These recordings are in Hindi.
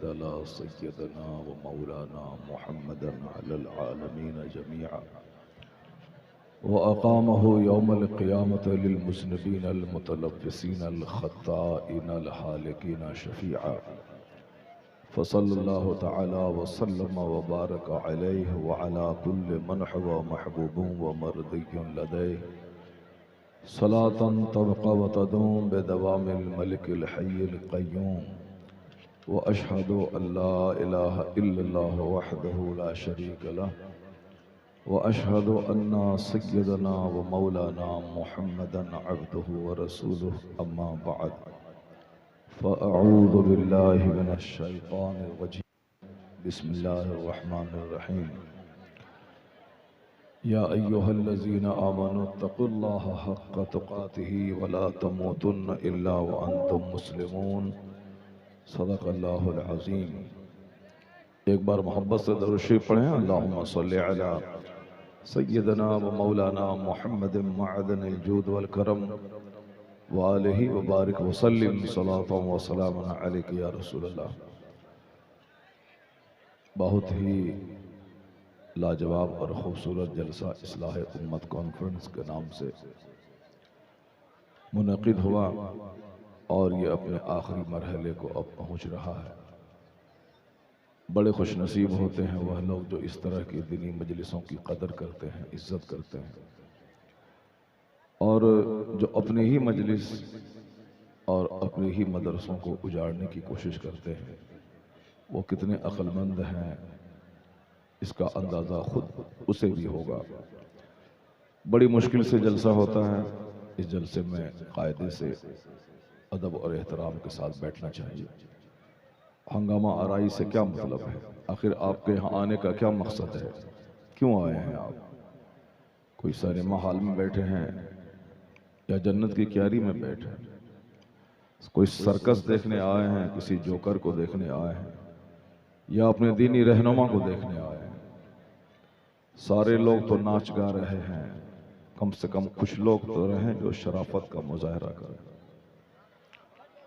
तला सय्यदना व मौलाना मुहम्मदन अलल आलमीन जमीआ व अक़ामहु यौमल क़ियामत लिल मुज़निबीन अल मुतलव्विसीन अल ख़त्ताइन अल हालिकीन शफ़ीआ फ़सल्लल्लाहु तआला व सल्लम व बारक अलैहि व अला कुल्लि मन हुवा महबूबुन व मर्दियुन लदैहि सलातन तबक़ा व तदूम बिदवामिल मलिकिल हय्यिल क़य्यूम व अशहदु अल्ला इलाहा इल्लल्लाह वहदहु ला शरीक लह व अशहदु अन्ना सय्यदना व मौलाना मुहम्मदन अब्दुहु व रसूलुहु अम्मा बअद फ़अऊज़ु बिल्लाहि मिनश शैतानिर रजीम बिस्मिल्लाहिर रहमानिर रहीम या अय्युहल्लज़ीना आमनु तक़ुल्लाहा हक़्क़ तुक़ातिही व ला तमूतुन्न इल्ला व अंतुम मुस्लिमून सदक़ल्लाहुल अज़ीम। एक बार मोहब्बत से दरूद शरीफ पढ़ें। अल्लाहुम्मा सल्लि अला सय्यदना व मौलाना मुहम्मदिन मअदनिल जूद वल करम व आलिहि व बारिक व सल्लिम सलातन व सलामन अलैका या रसूलल्लाह। बहुत ही लाजवाब और खूबसूरत जलसा इस्लाह उम्मत कॉन्फ्रेंस के नाम से मुनक़िद हुआ और ये अपने आखिरी मरहले को अब पहुँच रहा है। बड़े खुश नसीब होते हैं वह लोग जो इस तरह की दीनी मजलिसों की कदर करते हैं, इज्जत करते हैं, और जो अपने ही मजलिस और अपने ही मदरसों को उजाड़ने की कोशिश करते हैं वो कितने अक्लमंद हैं इसका अंदाज़ा खुद उसे भी होगा। बड़ी मुश्किल से जलसा होता है। इस जलसे में कायदे से अदब और एहतराम के साथ बैठना चाहिए। हंगामा आराई से क्या मतलब है? आखिर आपके यहाँ आने का क्या मकसद है? क्यों आए हैं आप? कोई सिनेमा हॉल में बैठे हैं या जन्नत की क्यारी में बैठे हैं? कोई सर्कस देखने आए हैं, किसी जोकर को देखने आए हैं, या अपने दीनी रहनुमा को देखने आए हैं? सारे लोग तो नाच गा रहे हैं, कम से कम कुछ लोग तो रहें जो शराफत का मुजाहरा करें।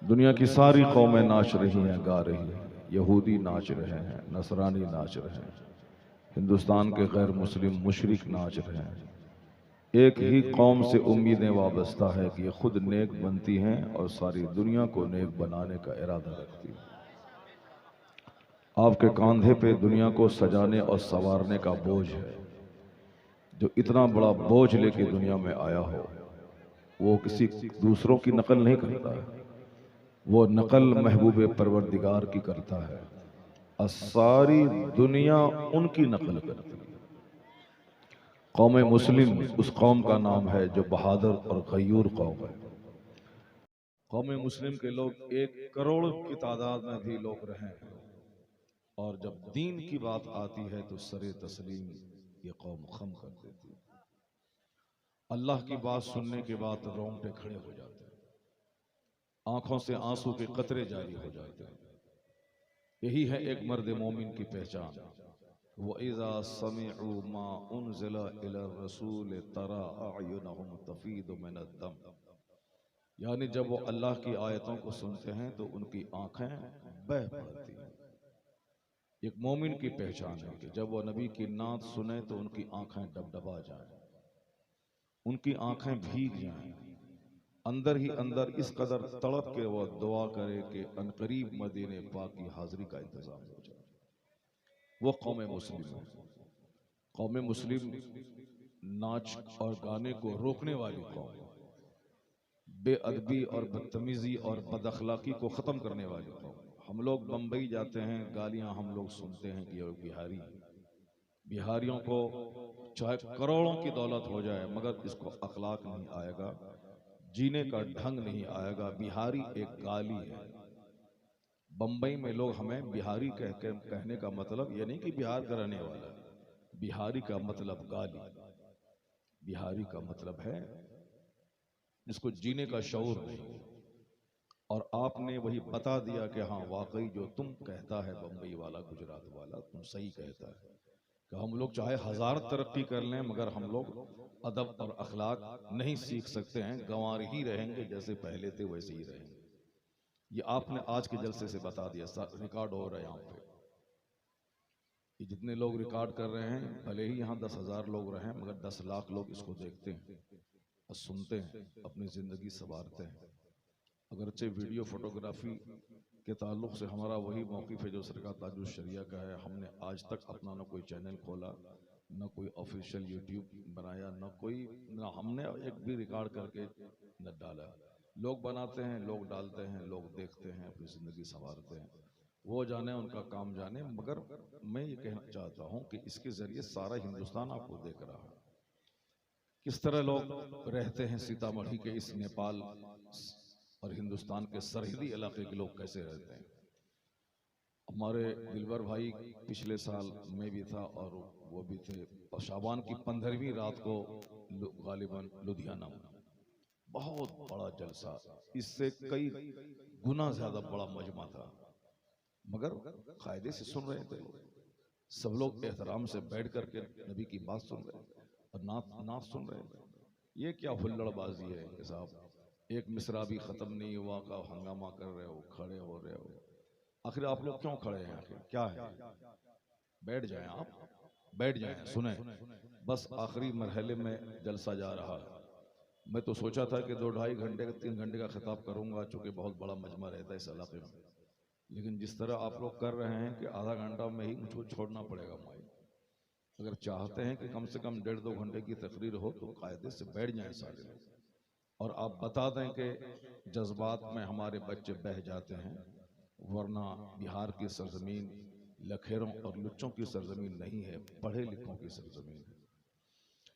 दुनिया की सारी कौमें नाच रही हैं, गा रही हैं। यहूदी नाच रहे हैं, नसरानी नाच रहे हैं, हिंदुस्तान के गैर मुस्लिम मुशरिक नाच रहे हैं। एक ही कौम से उम्मीदें वाबस्ता है कि ये खुद नेक बनती हैं और सारी दुनिया को नेक बनाने का इरादा रखती है। आपके कंधे पे दुनिया को सजाने और संवारने का बोझ है। जो इतना बड़ा बोझ लेके दुनिया में आया हो वो किसी दूसरों की नकल नहीं करता है, वो नकल महबूब परवरदिगार की करता है और सारी दुनिया उनकी नकल करती है। कौम मुस्लिम उस कौम का नाम है जो बहादुर और गयूर कौम है। कौम मुस्लिम के लोग 1 करोड़ की तादाद में भी लोग रहे हैं, और जब दीन की बात आती है तो सरे तस्लीम ये कौम खम कर देती है। अल्लाह की बात सुनने के बाद रोंगटे खड़े हो जाते हैं, आंखों से आंसू के कतरे जारी हो जाते हैं। यही है एक मर्द मोमिन की पहचान। वो इज़ा समिअू मा उनज़िला इला रसूल तरा अयुनहुम तफीदु मिनद्दम, यानी जब वो अल्लाह की आयतों को सुनते हैं तो उनकी आंखें बह पड़ती हैं। एक मोमिन की पहचान है कि जब वो नबी की नात सुने तो उनकी आंखें डबडबा जाएं, उनकी आंखें भीग जाएं, अंदर ही अंदर इस कदर तड़प के वो दुआ करे कि अनकरीब मदीने पाक की हाजिरी का इंतजाम हो जाए। वो कौम मुस्लिम है। कौम मुस्लिम नाच और गाने को रोकने वाली कौम, बेअदबी और बदतमीजी और बदअखलाकी को खत्म करने वाली कौम। हम लोग बम्बई जाते हैं, गालियां हम लोग सुनते हैं कि ये बिहारी है। बिहारियों को चाहे करोड़ों की दौलत हो जाए मगर इसको अखलाक नहीं आएगा, जीने का ढंग नहीं आएगा। बिहारी एक गाली है। बम्बई में लोग हमें बिहारी कहने का मतलब ये नहीं कि बिहार का रहने वाला। बिहारी का मतलब गाली। बिहारी का मतलब है जिसको जीने का शऊर नहीं। और आपने वही बता दिया कि हाँ वाकई जो तुम कहता है बम्बई वाला, गुजरात वाला, तुम सही कहता है कि हम लोग चाहे 1000 तरक्की कर लें मगर हम लोग अदब और अखलाक नहीं सीख सकते हैं। गंवार ही रहेंगे, जैसे पहले थे वैसे ही रहेंगे। ये आपने आज के जलसे से बता दिया, रिकॉर्ड हो रहा है यहाँ पे। ये जितने लोग रिकॉर्ड कर रहे हैं, भले ही यहाँ 10,000 लोग रहें, मगर 10 लाख लोग इसको देखते हैं और सुनते हैं, अपनी जिंदगी संवारते हैं। अगरचे वीडियो फोटोग्राफी के ताल्लुक से हमारा वही मौक़िफ़ है जो सरकार ताजुल शरिया का है। हमने आज तक अपना न कोई चैनल खोला, न कोई ऑफिशियल यूट्यूब बनाया, न हमने एक भी रिकॉर्ड करके न डाला। लोग बनाते हैं, लोग डालते हैं, लोग देखते हैं, अपनी ज़िंदगी संवारते हैं, वो जाने, उनका काम जाने। मगर मैं ये कहना चाहता हूँ कि इसके ज़रिए सारा हिंदुस्तान आपको देख रहा है, किस तरह लोग रहते हैं सीतामढ़ी के इस नेपाल और हिंदुस्तान के सरहदी इलाके के लोग कैसे रहते हैं। हमारे दिलवर भाई पिछले साल में भी था और वो भी थे, और शाबान की 15वीं रात को गालिबन लुधियाना में बहुत बड़ा जलसा, इससे कई गुना ज्यादा बड़ा मजमा था, मगर कायदे से सुन रहे थे लोग। सब लोग एहतराम से बैठ करके नबी की बात सुन रहे थे और नात सुन रहे थे। ये क्या हुल्लड़बाजी है कि साहब एक मिसरा भी खत्म नहीं हुआ का हंगामा कर रहे हो, खड़े हो रहे हो। आखिर आप लोग क्यों खड़े हैं? आखिर क्या है? बैठ जाएं, आप बैठ जाएं, सुने। बस आखिरी मरहले में जलसा जा रहा है। मैं तो सोचा था कि 2-2.5 घंटे का 3 घंटे का खिताब करूंगा, चूंकि बहुत बड़ा मजमा रहता है इस इलाके में, लेकिन जिस तरह आप लोग कर रहे हैं कि आधा घंटा में ही मुझको छोड़ना पड़ेगा माइक। अगर चाहते हैं कि कम से कम 1.5-2 घंटे की तकरीर हो तो कायदे से बैठ जाएं सारे लोग। और आप बता दें कि जज्बात में हमारे बच्चे बह जाते हैं, वरना बिहार की सरजमीन लखेरों और लुच्चों की सरजमीन नहीं है, पढ़े लिखों की सरजमीन है।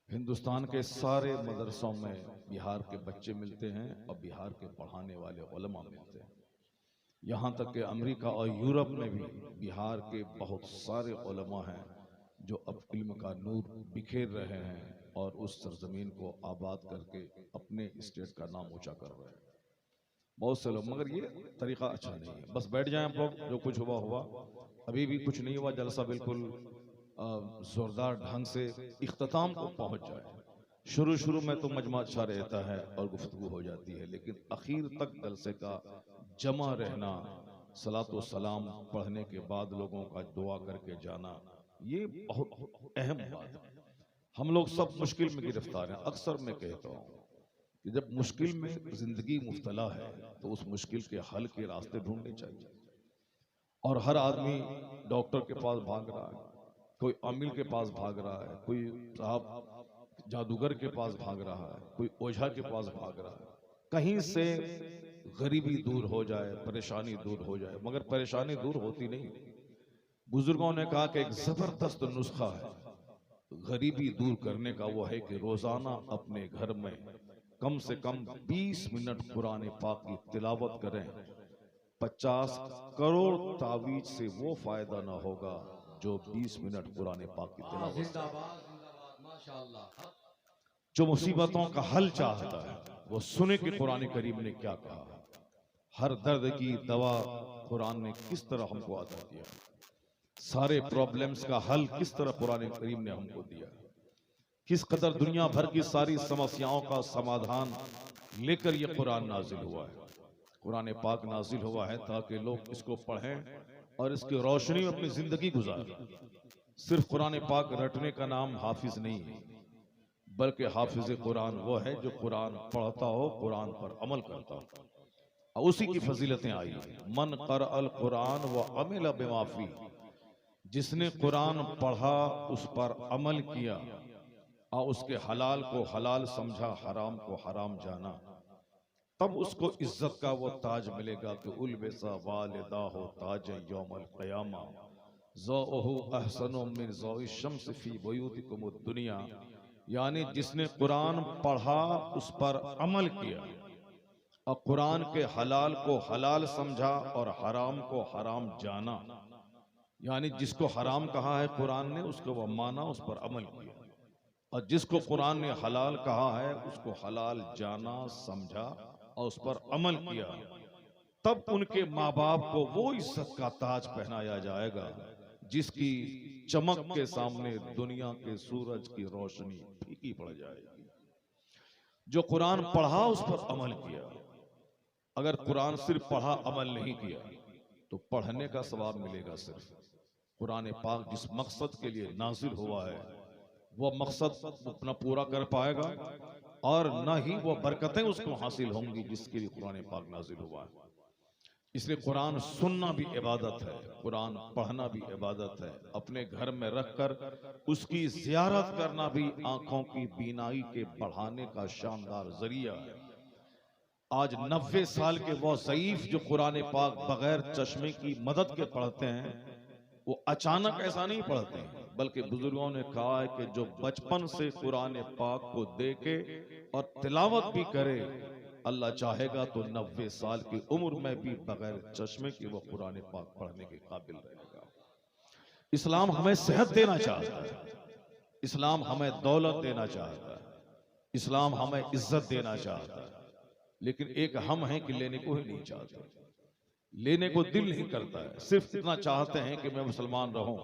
हिंदुस्तान के सारे मदरसों में बिहार के बच्चे मिलते हैं और बिहार के पढ़ाने वाले उलमा मिलते हैं। यहाँ तक कि अमेरिका और यूरोप में भी बिहार के बहुत सारे उलमा हैं जो अब इल्म का नूर बिखेर रहे हैं और उस सरजमीन को आबाद करके अपने स्टेट का नाम ऊंचा कर रहे हैं बहुत से लोग। मगर ये तरीका अच्छा नहीं है। बस बैठ जाएं आप लोग, जो कुछ हुआ हुआ, अभी भी कुछ नहीं हुआ। जलसा बिल्कुल जोरदार ढंग से इख्तिताम को पहुंच जाए। शुरू में तो मजमा अच्छा रहता है और गुफ्तगू हो जाती है, लेकिन आखिर तक जलसे का जमा रहना, सलातो सलाम पढ़ने के बाद लोगों का दुआ करके जाना, ये बहुत अहम बात है। हम लोग सब मुश्किल में गिरफ्तार हैं। अक्सर मैं कहता हूँ कि जब मुश्किल में जिंदगी मुब्तला है तो उस मुश्किल के हल के रास्ते ढूंढने चाहिए। और हर आदमी डॉक्टर के पास भाग रहा है, कोई आमिल के पास भाग रहा है, कोई साहब जादूगर के पास भाग रहा है, कोई ओझा के पास भाग रहा है, कहीं से गरीबी दूर हो जाए, परेशानी दूर हो जाए। मगर परेशानी दूर होती नहीं। बुजुर्गों ने कहा कि एक जबरदस्त नुस्खा है गरीबी दूर करने का, वो है कि रोजाना अपने घर में कम से कम 20 मिनट कुरान पाक की तिलावत करें। 50 करोड़ तावीज से वो फायदा ना होगा जो 20 मिनट कुरान पाक की तिलावत। माशाअल्लाह। जो मुसीबतों का हल चाहता है वो सुने कि कुरान करीम ने क्या कहा। हर दर्द की दवा कुरान ने किस तरह हमको अता किया, सारे प्रॉब्लम्स का हल किस तरह कुरान करीम ने हमको दिया, किस कदर दुनिया भर की सारी समस्याओं का समाधान लेकर ये कुरान नाजिल हुआ है। कुरान पाक नाजिल हुआ है ताकि लोग इसको पढ़ें और इसकी रोशनी में अपनी जिंदगी गुजारें। सिर्फ कुरान पाक रटने का नाम हाफिज नहीं है, बल्कि हाफिज कुरान वो है जो कुरान पढ़ता हो, कुरान पर अमल करता हो, और उसी की फजीलतें आई है। मन कर अल कुरान व अमिल बिमाफी, जिसने कुरान पढ़ा उस पर अमल किया और उसके हलाल को हलाल समझा, हराम को हराम जाना, तब उसको इज्जत का वो ताज मिलेगा कि उलबसा वालिदा हो ताज यौमल क़यामा ज़ौहु अहसनु मिन ज़ौइ शम्स फी बुयूतिकुम दुनिया। यानी जिसने कुरान पढ़ा उस पर अमल किया और कुरान के हलाल को हलाल समझा और हराम को हराम जाना, यानी जिसको हराम कहा है कुरान ने उसको वह माना, उस पर अमल किया, और जिसको कुरान ने हलाल कहा है उसको हलाल जाना, समझा और उस पर अमल किया, तब उनके माँ बाप को वो इज्जत का ताज पहनाया जाएगा जिसकी चमक के सामने दुनिया के सूरज की रोशनी फीकी पड़ जाएगी। जो कुरान पढ़ा उस पर अमल किया, अगर कुरान सिर्फ पढ़ा अमल नहीं किया तो पढ़ने का सवाब मिलेगा। सिर्फ कुरान पाक जिस मकसद के लिए नाजिल हुआ है वो मकसद अपना पूरा कर पाएगा और ना ही वो बरकतें उसको हासिल होंगी जिसके लिए कुरान पाक नाजिल हुआ है। इसलिए कुरान सुनना भी इबादत है, कुरान पढ़ना भी इबादत है, अपने घर में रखकर उसकी ज़ियारत करना भी आंखों की बीनाई के बढ़ाने का शानदार जरिया है। आज 90 साल के वो ज़ईफ जो कुरान पाक बगैर चश्मे की मदद के पढ़ते हैं, वो अचानक ऐसा नहीं पढ़ते हैं, बल्कि बुजुर्गों ने कहा है कि जो बचपन से कुरान पाक को देखे और तिलावत भी करे, अल्लाह चाहेगा तो 90 साल की उम्र में भी बगैर चश्मे के वो कुरान पाक पढ़ने के काबिल रहेगा। इस्लाम हमें सेहत देना चाहता है, इस्लाम हमें दौलत देना चाहता है, इस्लाम हमें इज्जत देना चाहता है, लेकिन एक हम हैं कि लेने को ही नहीं चाहते, लेने को दिल नहीं करता है। सिर्फ इतना चाहते हैं कि मैं मुसलमान रहूं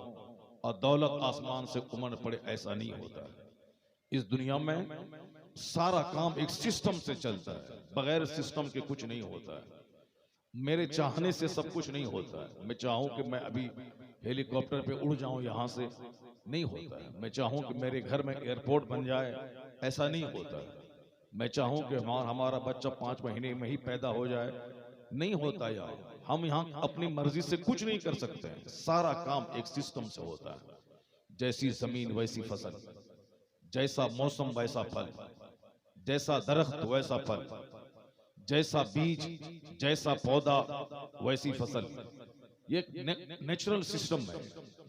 और दौलत आसमान से उमड़ पड़े, ऐसा नहीं होता है। इस दुनिया में सारा काम एक सिस्टम से चलता है, बगैर सिस्टम के कुछ नहीं होता है। मेरे चाहने से सब कुछ नहीं होता है। मैं चाहूं कि मैं अभी हेलीकॉप्टर पे उड़ जाऊं यहां से, नहीं होता है। मैं चाहूं कि मेरे घर में एयरपोर्ट बन जाए, ऐसा नहीं होता है। मैं चाहूं कि हमारा बच्चा 5 महीने में ही पैदा हो जाए, नहीं होता यार। हम यहाँ अपनी मर्जी से कुछ नहीं कर सकते हैं, सारा काम एक सिस्टम से होता है। जैसी जमीन वैसी फसल, जैसा मौसम वैसा फल, जैसा दरख्त वैसा फल, जैसा बीज जैसा पौधा वैसी फसल। ये नेचुरल सिस्टम है।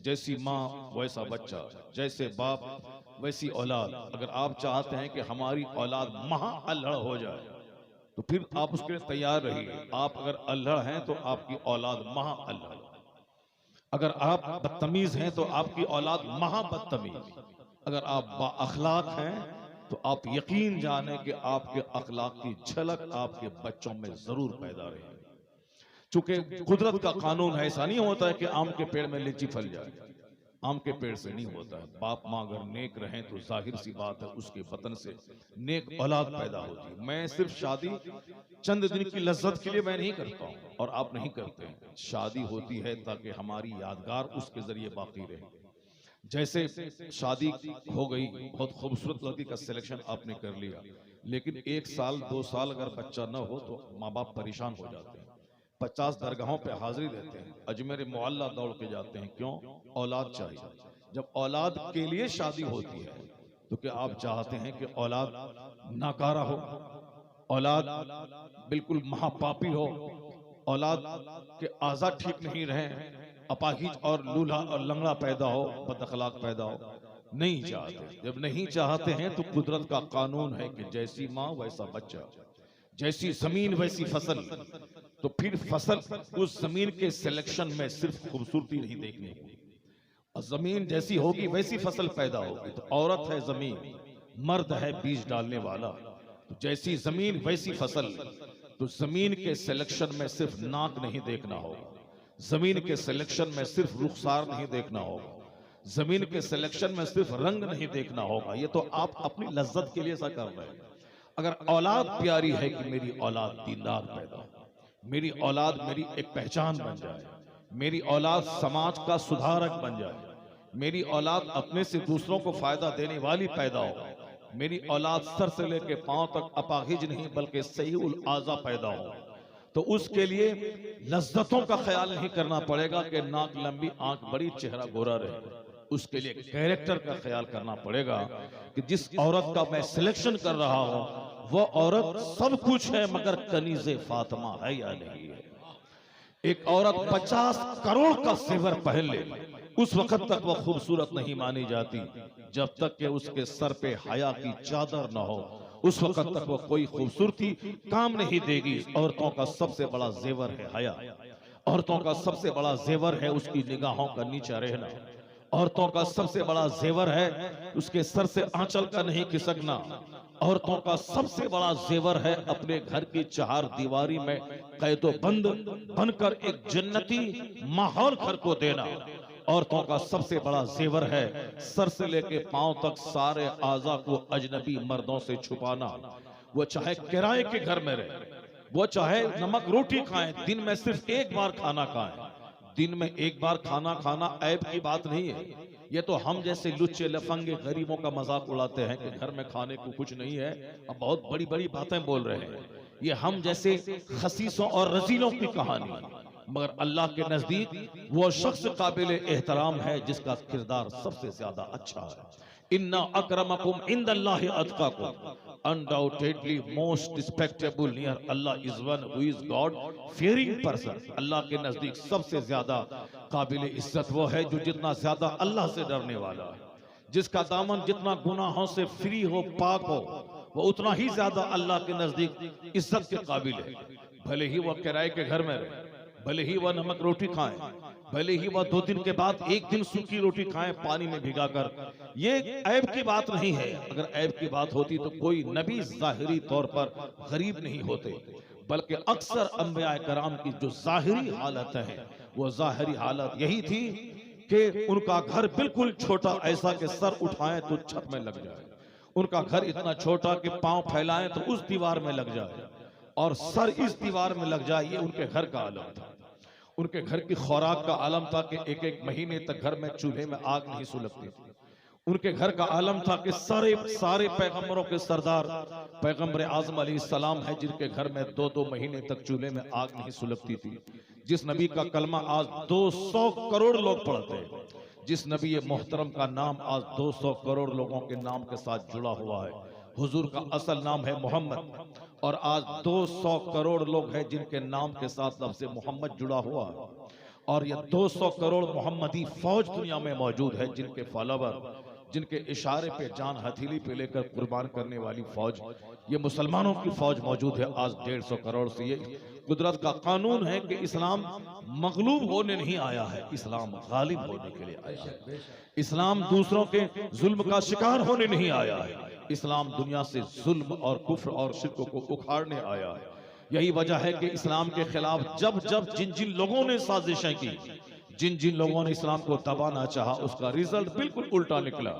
जैसी माँ वैसा बच्चा, जैसे बाप वैसी औलाद। अगर आप चाहते हैं कि हमारी औलाद महा अल्हड़ हो जाए तो फिर आप उसके लिए तैयार रहिए। आप अगर अल्हड़ हैं तो आपकी औलाद महा अल्हड़, अगर आप बदतमीज हैं तो आपकी औलाद महा बदतमीज, अगर आप बाअखलाक हैं तो आप यकीन जाने कि आपके अखलाक की झलक आपके बच्चों में जरूर पैदा रहेगी। चूंकि कुदरत का कानून है, ऐसा नहीं होता है कि आम के पेड़ में लीची फल जाए, आम के पेड़ से नहीं होता है। बाप माँ अगर नेक रहें तो जाहिर सी बात है उसके वतन से नेक औलाद पैदा होती है। मैं सिर्फ शादी चंद दिन की लज्जत के लिए मैं नहीं करता हूँ और आप नहीं करते हैं। शादी होती है ताकि हमारी यादगार उसके जरिए बाकी रहे। जैसे शादी हो गई, बहुत खूबसूरत लड़की का सिलेक्शन आपने कर लिया, लेकिन 1 साल 2 साल अगर बच्चा न हो तो माँ बाप परेशान हो जाते हैं। 50 दरगाहों पे हाजिरी देते हैं, अजमेर मोहल्ला दौड़ के जाते हैं, क्यों? औलाद चाहिए। जब औलाद के लिए शादी होती है तो क्या आप चाहते हैं कि औलाद नाकारा हो, औलाद बिल्कुल महापापी हो, औलाद के आज़ा ठीक नहीं रहे, अपाहिज और लूल्हा और लंगड़ा पैदा हो, बदअखलाक पैदा हो? नहीं चाहते। जब नहीं चाहते हैं तो कुदरत का कानून है कि जैसी माँ वैसा बच्चा, जैसी जमीन वैसी फसल। तो फिर फसल उस जमीन के सिलेक्शन में सिर्फ खूबसूरती नहीं देखनी होगी, और जमीन जैसी होगी वैसी फसल पैदा होगी। तो औरत है जमीन, मर्द है बीज डालने वाला, तो जैसी जमीन वैसी फसल। तो जमीन के सिलेक्शन में सिर्फ नाक नहीं देखना होगा, जमीन के सिलेक्शन में सिर्फ रुखसार नहीं देखना होगा, जमीन के सिलेक्शन में सिर्फ रंग नहीं देखना होगा। ये तो आप अपनी लज्जत के लिए ऐसा कर रहे हैं। अगर औलाद प्यारी है कि मेरी औलाद दीनदार पैदा हो, मेरी औलाद मेरी एक पहचान बन जाए, मेरी औलाद समाज का सुधारक बन जाए, मेरी औलाद अपने से दूसरों को फायदा देने वाली पैदा हो, मेरी औलाद सर से लेके पांव तक अपाहिज नहीं बल्कि सही उल आजा पैदा हो, तो उसके लिए लज्जतों का ख्याल नहीं करना पड़ेगा कि नाक लंबी आंख बड़ी चेहरा गोरा रहे। उसके लिए कैरेक्टर का ख्याल करना पड़ेगा कि जिस औरत का मैं सिलेक्शन कर रहा हूं वो औरत सब कुछ है मगर कनीज़े फातिमा है या नहीं है। एक औरत 50 करोड़ का जेवर पहन ले, उस वक्त तक वो खूबसूरत नहीं मानी जाती जब तक कि उसके सर पे हया की चादर न हो। उस वक्त तक वो कोई खूबसूरती काम नहीं देगी। औरतों का सबसे बड़ा जेवर है हया, औरतों का सबसे बड़ा जेवर है उसकी निगाहों का नीचा रहना, औरतों का सबसे बड़ा जेवर है उसके सर से आंचल का नहीं खिसकना, औरतों का सबसे बड़ा जेवर है अपने घर की 4 दीवारी में कैदो बंद बनकर एक जन्नती माहौल घर को देना। औरतों का सबसे बड़ा जेवर है सर से लेके पांव तक सारे आज़ा को अजनबी मर्दों से छुपाना। वो चाहे किराए के घर में रहे, वो चाहे नमक रोटी खाएं, दिन में सिर्फ एक बार खाना खाएं। दिन में एक बार खाना खाना ऐब की बात नहीं है। ये तो हम जैसे लुच्चे लफंगे गरीबों का मजाक उड़ाते हैं कि घर में खाने को कुछ नहीं है, अब बहुत बड़ी बड़ी बातें बोल रहे हैं। ये हम जैसे खसीसों और रजीलों की कहानी, मगर अल्लाह के नजदीक वो शख्स काबिल एहतराम है जिसका किरदार सबसे ज्यादा अच्छा है। इन्ना अक्रमकुम इंदल्लाहि अतकाकुम, undoubtedly most respectable near Allah is one who is God fearing person. अल्लाह के नजदीक सबसे ज्यादा काबिल इज्जत वो है जो जितना ज्यादा अल्लाह से डरने वाला है, जिसका दामन जितना गुनाहों से फ्री हो, पाक हो, वो उतना ही ज्यादा अल्लाह के नजदीक इज्जत के काबिल है। भले ही वह किराए के घर में रहे, भले ही वह नमक रोटी खाएं, भले ही वह 2 दिन के बाद 1 दिन सूखी रोटी खाएं पानी में भिगाकर, ये ऐब की बात नहीं है। अगर ऐब की बात होती तो कोई नबी जाहिरी तौर पर गरीब नहीं होते, बल्कि अक्सर अंबिया कराम की जो जाहिरी हालत है वो जाहिरी हालत यही थी कि उनका घर बिल्कुल छोटा, ऐसा कि सर उठाएं तो छत में लग जाए। उनका घर इतना छोटा कि पांव फैलाएं तो उस दीवार में लग जाए और सर इस दीवार में लग जाए। ये उनके घर का आलम था। उनके घर की खुराक का आलम था कि 1-1 महीने तक घर में चूल्हे में आग नहीं सुलगती थी। उनके घर का आलम था कि सारे पैगंबरों के सरदार पैगंबर आजम अलैहिस्सलाम है जिनके घर में 2-2 महीने तक चूल्हे में आग नहीं सुलगती थी। जिस नबी का कलमा आज 200 करोड़ लोग पढ़ते हैं, जिस नबी मोहतरम का नाम आज 200 करोड़ लोगों के नाम के साथ जुड़ा हुआ है। हुजूर का असल नाम है मोहम्मद और आज 200 करोड़ लोग हैं जिनके नाम के साथ लफ्ज़ मोहम्मद जुड़ा हुआ है। और ये 200 करोड़ मोहम्मदी फौज दुनिया में मौजूद है, जिनके फॉलोवर, जिनके इशारे पे जान हथेली पे लेकर कुर्बान करने वाली फौज, ये मुसलमानों की फौज मौजूद है आज 150 करोड़ से। ये कुदरत का कानून है कि इस्लाम मगलूब होने नहीं आया है, इस्लाम गालिब होने के लिए आया है। इस्लाम दूसरों के जुल्म का शिकार होने नहीं आया है, इस्लाम दुनिया से जुल्म और कुफ्र और शिर्क को उखाड़ने आया है। यही वजह है कि इस्लाम के खिलाफ जब जब जिन जिन लोगों ने साजिशें की, जिन जिन लोगों ने इस्लाम को दबाना चाहा, उसका रिजल्ट बिल्कुल उल्टा निकला।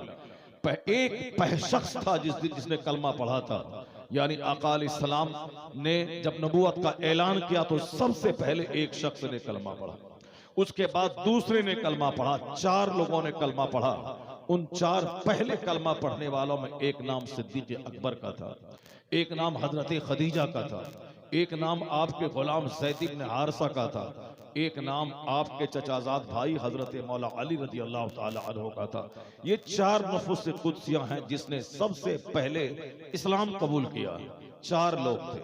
एक शख्स था जिसने कलमा पढ़ा था, यानी आका अलैहिस्सलाम ने जब नबूवत का ऐलान किया तो सबसे पहले एक शख्स ने कलमा पढ़ा, उसके बाद दूसरे ने कलमा पढ़ा, 4 लोगों ने कलमा पढ़ा। उन 4 पहले कलमा पढ़ने वालों में एक नाम सिद्दीक़ अकबर का था, एक नाम हजरत खदीजा का था, एक नाम आपके गुलाम ज़ैद इब्न हारिसा का था, एक नाम आपके चचाजाद भाई हजरत मौला अली रज़ी अल्लाह ताला अन्हु का था। ये 4 नफुस कुदसियां हैं जिसने सबसे पहले इस्लाम कबूल किया। 4 लोग थे।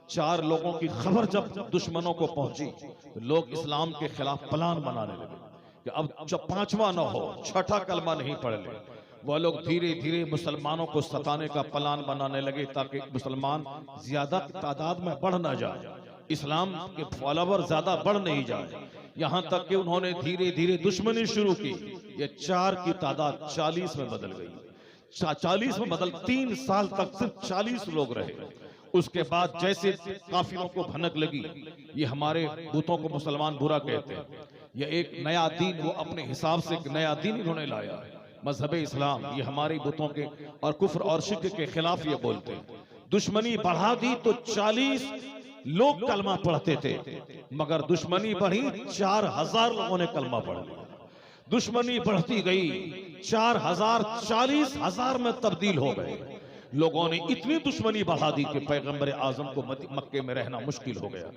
4 लोगों की खबर जब दुश्मनों को पहुंची तो लोग इस्लाम के खिलाफ प्लान बनाने लगे कि अब जब 5वां न हो, 6ठा कलमा नहीं पढ़ ले। वह लोग धीरे धीरे मुसलमानों को सताने का प्लान बनाने लगे ताकि मुसलमान ज्यादा तादाद में बढ़ ना जाए, इस्लाम के फॉलोवर ज्यादा बढ़ नहीं जाए। यहाँ तक कि उन्होंने धीरे धीरे दुश्मनी शुरू की। ये 4 की तादाद 40 में बदल गई। 40 में बदल 3 साल तक सिर्फ 40 लोग रहे। उसके बाद जैसे काफिरों को भनक लगी, ये हमारे बुतों को मुसलमान बुरा कहते हैं, यह एक नया दीन, वो अपने हिसाब से एक नया दीन इन्होंने लाया है, मजहब इस्लाम, ये हमारे बुतों के और कुफ्र और शिर्क के खिलाफ ये बोलते हैं। दुश्मनी बढ़ा दी तो 40 लोग कलमा पढ़ते थे, मगर दुश्मनी बढ़ी 4000 लोगों ने कलमा पढ़ लिया। दुश्मनी बढ़ती गई, 4000 40,000 में तब्दील हो गए। लोगों ने इतनी दुश्मनी बढ़ा दी कि पैगंबर आजम को मक्के में रहना मुश्किल हो गया।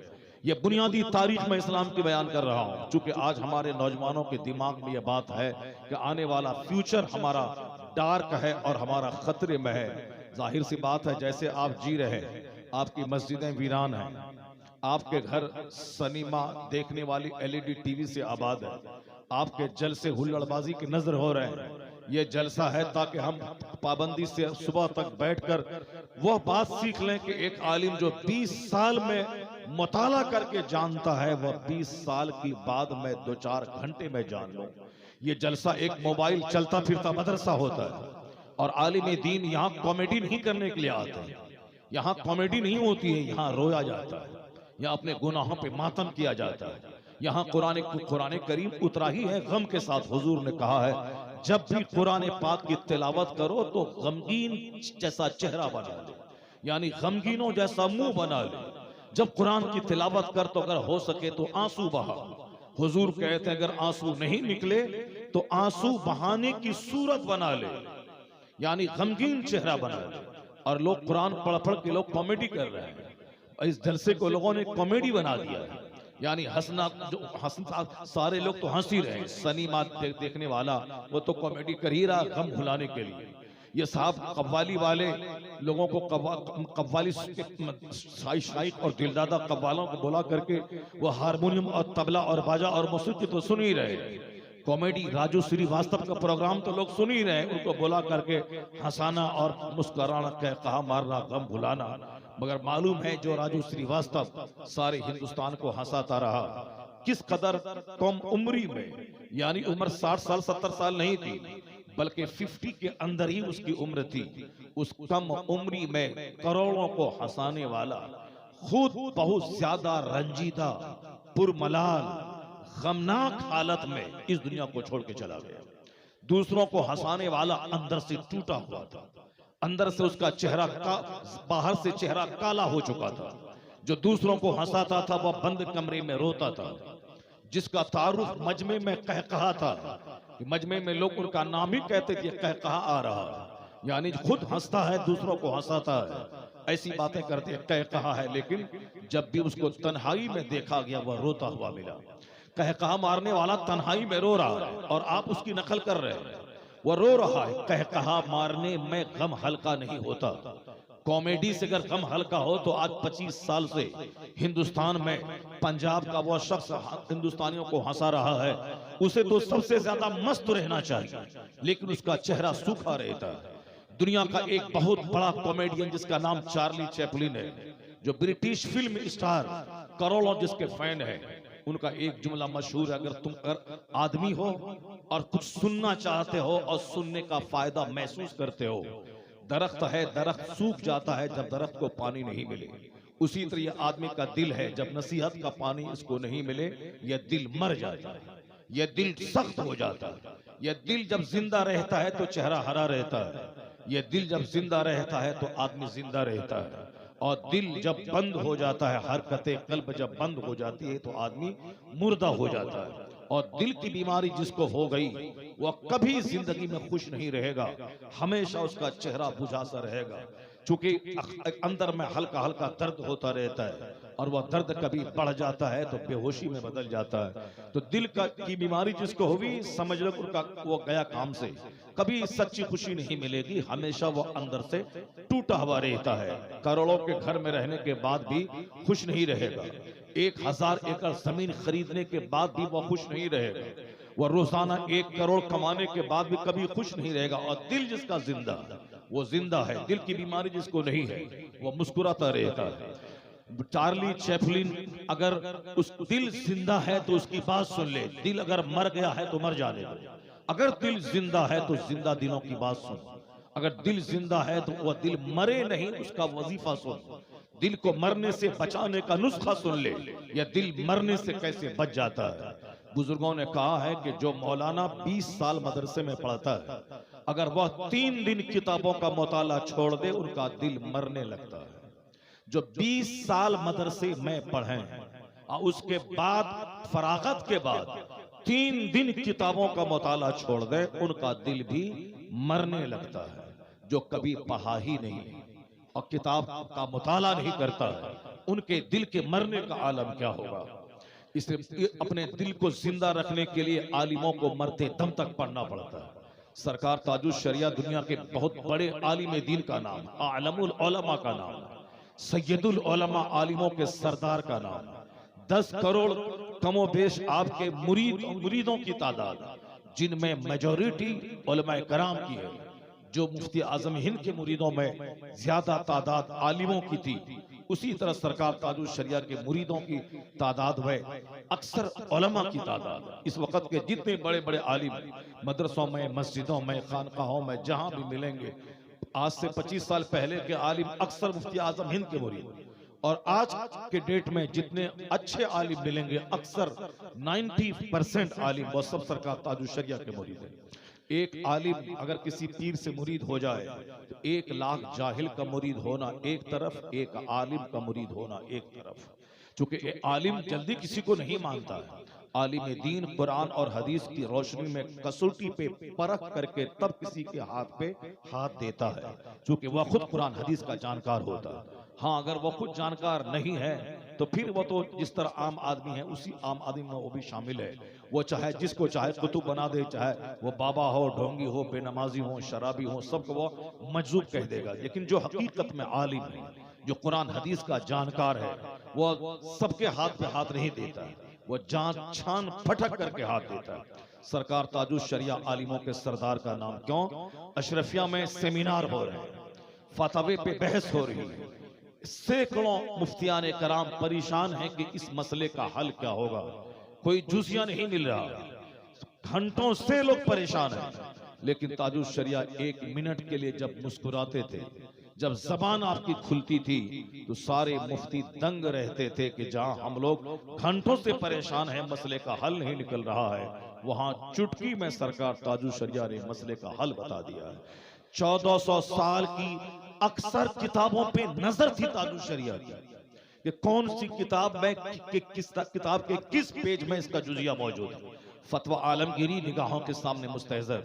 ये बुनियादी तारीख में इस्लाम की बयान कर रहा हूं, चूंकि आज हमारे नौजवानों के दिमाग में यह बात है कि आने वाला फ्यूचर हमारा डार्क है और हमारा खतरे में है। जाहिर सी बात है, जैसे आप जी रहे हैं, आपकी मस्जिदें वीरान हैं, आपके घर सिनेमा देखने वाली LED टीवी से आबाद है, आपके जलसे हुल्लड़बाजी की नजर हो रहे हैं। ये जलसा है ताकि हम पाबंदी से सुबह तक बैठकर वह बात सीख लें कि एक आलिम जो 20 साल में मुताला करके जानता है, वह 20 साल की बाद में 2-4 घंटे में जान लो। ये जलसा एक मोबाइल चलता फिरता मदरसा होता है और आलिम दीन यहाँ कॉमेडी नहीं करने के लिए आते हैं। यहाँ कॉमेडी नहीं होती है, यहाँ रोया जाता है, यहाँ अपने गुनाहों पे मातम किया जाता है। यहाँ कुरान करीम उतरा ही है गम के साथ। हुजूर ने कहा है, जब भी कुरान पाक की तिलावत करो तो गमगीन जैसा चेहरा बना ले, यानी गमगीनों जैसा मुंह बना ले। जब कुरान की तिलावत कर तो अगर हो सके तो आंसू बहा। हुजूर कहते हैं अगर आंसू नहीं निकले तो आंसू बहाने की सूरत बना ले, यानी गमगीन चेहरा बना ले। और लोग कुरान पढ़ पढ़ के लोग कॉमेडी कर रहे हैं, इस जलसे को लोगों ने कॉमेडी बना दिया है, यानी हंसना, जो हंसना सारे लोग तो हंस ही रहे हैं, सिनेमा देखने वाला वो तो कॉमेडी कर ही रहा गम भुलाने के लिए। ये साहब कव्वाली वाले लोगों को कव्वाली शाइक और दिलदादा कव्वालों को बुला करके वो हारमोनियम और तबला और बाजा और मौसीकी तो सुन ही रहे हैं। कॉमेडी राजू श्रीवास्तव का प्रोग्राम तो लोग सुन ही रहे हैं, उनको बुला करके हंसाना और मुस्कुराना, कहा मारना, गम भुलाना। मगर मालूम है जो राजू श्रीवास्तव सारे हिंदुस्तान को हंसाता रहा, किस कदर कम उम्री में, यानी उम्र 60 साल 70 साल नहीं थी, बल्कि 50 के अंदर ही उसकी उम्र थी। उस कम उम्री में करोड़ों को हंसाने वाला, खुद बहुत ज्यादा रंजीदा, पुरमलाल, गमनाक हालत में इस दुनिया को छोड़ के चला गया। दूसरों को हंसाने वाला अंदर से टूटा हुआ था, अंदर से उसका चेहरा बाहर से चेहरा काला हो चुका था। जो दूसरों को हंसाता था वह बंद कमरे में रोता था। जिसका तारुफ मजमे में कहकहा था, मजमे में लोग उनका नाम ही कहते थे कहकहा आ रहा है, यानी खुद हंसता है दूसरों को हंसाता है, ऐसी बातें करते कहकहा है। लेकिन जब भी उसको तन्हाई में देखा गया वह रोता हुआ मिला। कहकहा मारने वाला तन्हाई में रो रहा है और आप उसकी नकल कर रहे हैं, वह रो रहा है। कहकहा मारने में गम हल्का नहीं होता। कॉमेडी से अगर गम हल्का हो तो आज 25 साल से हिंदुस्तान में पंजाब का वो शख्स हिंदुस्तानियों को हंसा रहा है, उसे तो सबसे ज्यादा मस्त रहना चाहिए, लेकिन उसका चेहरा सूखा रहता है। दुनिया का एक बहुत बड़ा कॉमेडियन जिसका नाम चार्ली चैपलिन है, जो ब्रिटिश फिल्म स्टार, करोड़ों जिसके फैन है, उनका एक जुमला मशहूर है, अगर तुम आदमी हो और कुछ सुनना चाहते हो और सुनने का फायदा महसूस करते हो, दरख्त है, दरख्त सूख जाता है जब दरख्त को पानी नहीं मिले, उसी तरह यह आदमी का दिल है, जब नसीहत का पानी इसको नहीं मिले यह दिल मर जाता है, यह दिल सख्त हो जाता है। यह दिल जब जिंदा रहता है तो चेहरा हरा रहता है, यह दिल जब जिंदा रहता है तो आदमी जिंदा रहता है, और दिल जब बंद हो जाता है, हरकतें कल्ब जब बंद हो जाती है तो आदमी मुर्दा हो जाता है। और दिल की बीमारी जिसको हो गई वह कभी जिंदगी में खुश नहीं रहेगा, हमेशा उसका चेहरा बुझा सा रहेगा, क्योंकि अंदर में हल्का हल्का दर्द होता रहता है, और वह दर्द कभी बढ़ जाता है तो बेहोशी में बदल जाता है। तो दिल की बीमारी जिसको होगी, समझ लो उनका वो गया काम से, कभी सच्ची खुशी नहीं मिलेगी, हमेशा वो अंदर से टूटा हुआ रहता है। करोड़ों के घर में रहने के बाद भी खुश नहीं रहेगा, 1000 एकड़ जमीन खरीदने के बाद भी वह खुश नहीं रहेगा, वह रोजाना 1 करोड़ कमाने के बाद भी कभी खुश नहीं रहेगा। और दिल जिसका जिंदा वो जिंदा है, दिल की बीमारी जिसको नहीं है वो मुस्कुराता रहता है। चार्ली चैपलिन, अगर उस दिल जिंदा है तो उसकी बात सुन ले, दिल अगर मर गया है तो मर जाने दो। अगर दिल जिंदा है तो जिंदा दिलों की बात सुन, अगर दिल जिंदा है तो वह दिल मरे नहीं, उसका वजीफा सुन, दिल को मरने से बचाने का नुस्खा सुन ले, या दिल मरने से कैसे बच जाता है। बुजुर्गों ने कहा है कि जो मौलाना 20 साल मदरसे में पढ़ता है, अगर वह 3 दिन किताबों का मुताला छोड़ दे उनका दिल मरने लगता है। जो 20 साल मदरसे में पढ़े और उसके बाद फरागत के बाद 3 दिन किताबों का मुताला छोड़ दे उनका दिल भी मरने लगता है। जो कभी पढ़ा ही नहीं और किताब का मुताला नहीं करता है, उनके दिल के मरने का आलम क्या होगा। इसलिए अपने दिल को जिंदा रखने के लिए आलिमों को मरते दम तक पढ़ना पड़ता है। सरकार ताजुल शरिया दुनिया के बहुत बड़े आलिम दीन का नाम, आलमुल उलमा का नाम, सैयदुल उलमा आलिमों के सरदार का नाम, 10 करोड़ कमोबेश आपके मुरीदों की तादाद, जिनमें मेजॉरिटी उलमा कराम की है। जो मुफ्ती आजम हिंद के मुरीदों में ज्यादा तादाद आलिमों की थी, उसी तरह सरकार ताजुल शरिया के मुरीदों की तादाद में अक्सर उलमा की तादाद। इस वक्त के जितने बड़े बड़े आलिम मदरसों में, मस्जिदों में, खानकाहों में जहां भी मिलेंगे, आज से 25 साल पहले के आलिम अक्सर मुफ्ती आजम हिंद के मुरीद, और आज के डेट में जितने अच्छे आलिम मिलेंगे अक्सर 90% आलिम वो सब सरकार ताजुल शरिया के मुरीद है। एक आलिम अगर किसी पीर से मुरीद हो जाए तो 1 लाख जाहिल का मुरीद होना एक तरफ, एक आलिम का मुरीद होना एक तरफ। चूंकि आलिम जल्दी किसी को नहीं मानता है, आलिम दीन कुरान और हदीस की रोशनी में कसौटी पे परख करके तब किसी के हाथ पे हाथ देता है, चूंकि वह खुद कुरान हदीस का जानकार होता है। हाँ, अगर वह खुद जानकार नहीं है तो फिर वो तो जिस तरह आम आदमी है उसी आम आदमी में वो भी शामिल है। वो चाहे जिसको चाहे कुतुब बना दे, चाहे वो बाबा हो, ढोंगी हो, बेनमाजी हो, शराबी हो, सबको वो मजजूब कह देगा। लेकिन जो हकीकत में आलिम है, जो कुरान हदीस का जानकार है, वो सबके हाथ पे हाथ नहीं देता है, वो जांच छान फटक करके हाथ देता है। सरकार ताजुश शरिया आलिमों के सरदार का नाम क्यों? अशरफिया में सेमिनार हो रहे हैं, फतवे पे बहस हो रही है, सैकड़ों मुफ्तियान कराम परेशान हैं कि इस मसले का हल क्या होगा, कोई जुजिया नहीं मिल रहा। घंटों से लोग परेशान हैं, लेकिन ताजुश शरिया 1 मिनट के लिए जब मुस्कुराते थे, जब जबान आपकी खुलती थी, तो सारे मुफ्ती दंग रहते थे कि जहां हम लोग घंटों से परेशान हैं, मसले का हल नहीं निकल रहा है, वहां चुटकी में सरकार ताजुश शरिया ने मसले का हल बता दिया है। 1400 साल की अक्सर किताबों पे नजर थी ताजुश शरिया की कि कौन सी किताब में किस किताब के किस पेज में इसका जुजिया मौजूद है। फतवा आलमगीरी निगाहों के सामने मुस्तहजर,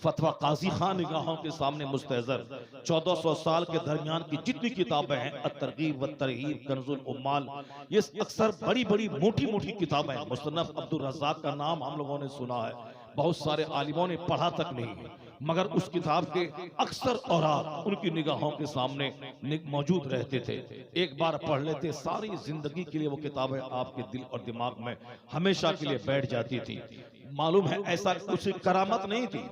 फतवा काजी खान निगाहों के सामने मुस्तहजर। 1400 साल के दरमियान की जितनी किताबें हैं, अत-तरगीब व तरहीब, कंजुल उम्माल, ये अक्सर बड़ी बड़ी मोटी मोटी किताबें हैं। मुस्तनफ अब्दुल रज़्ज़ाक का नाम हम लोगों ने सुना है, बहुत सारे आलिमों ने पढ़ा तक नहीं है, मगर उस किताब के अक्सर औरात उनकी निगाहों के सामने मौजूद रहते थे। एक बार पढ़ लेते, सारी जिंदगी के लिए वो किताबें आपके दिल और दिमाग में हमेशा के लिए बैठ जाती थी। मालूम है ऐसा कुछ करामत नहीं थी,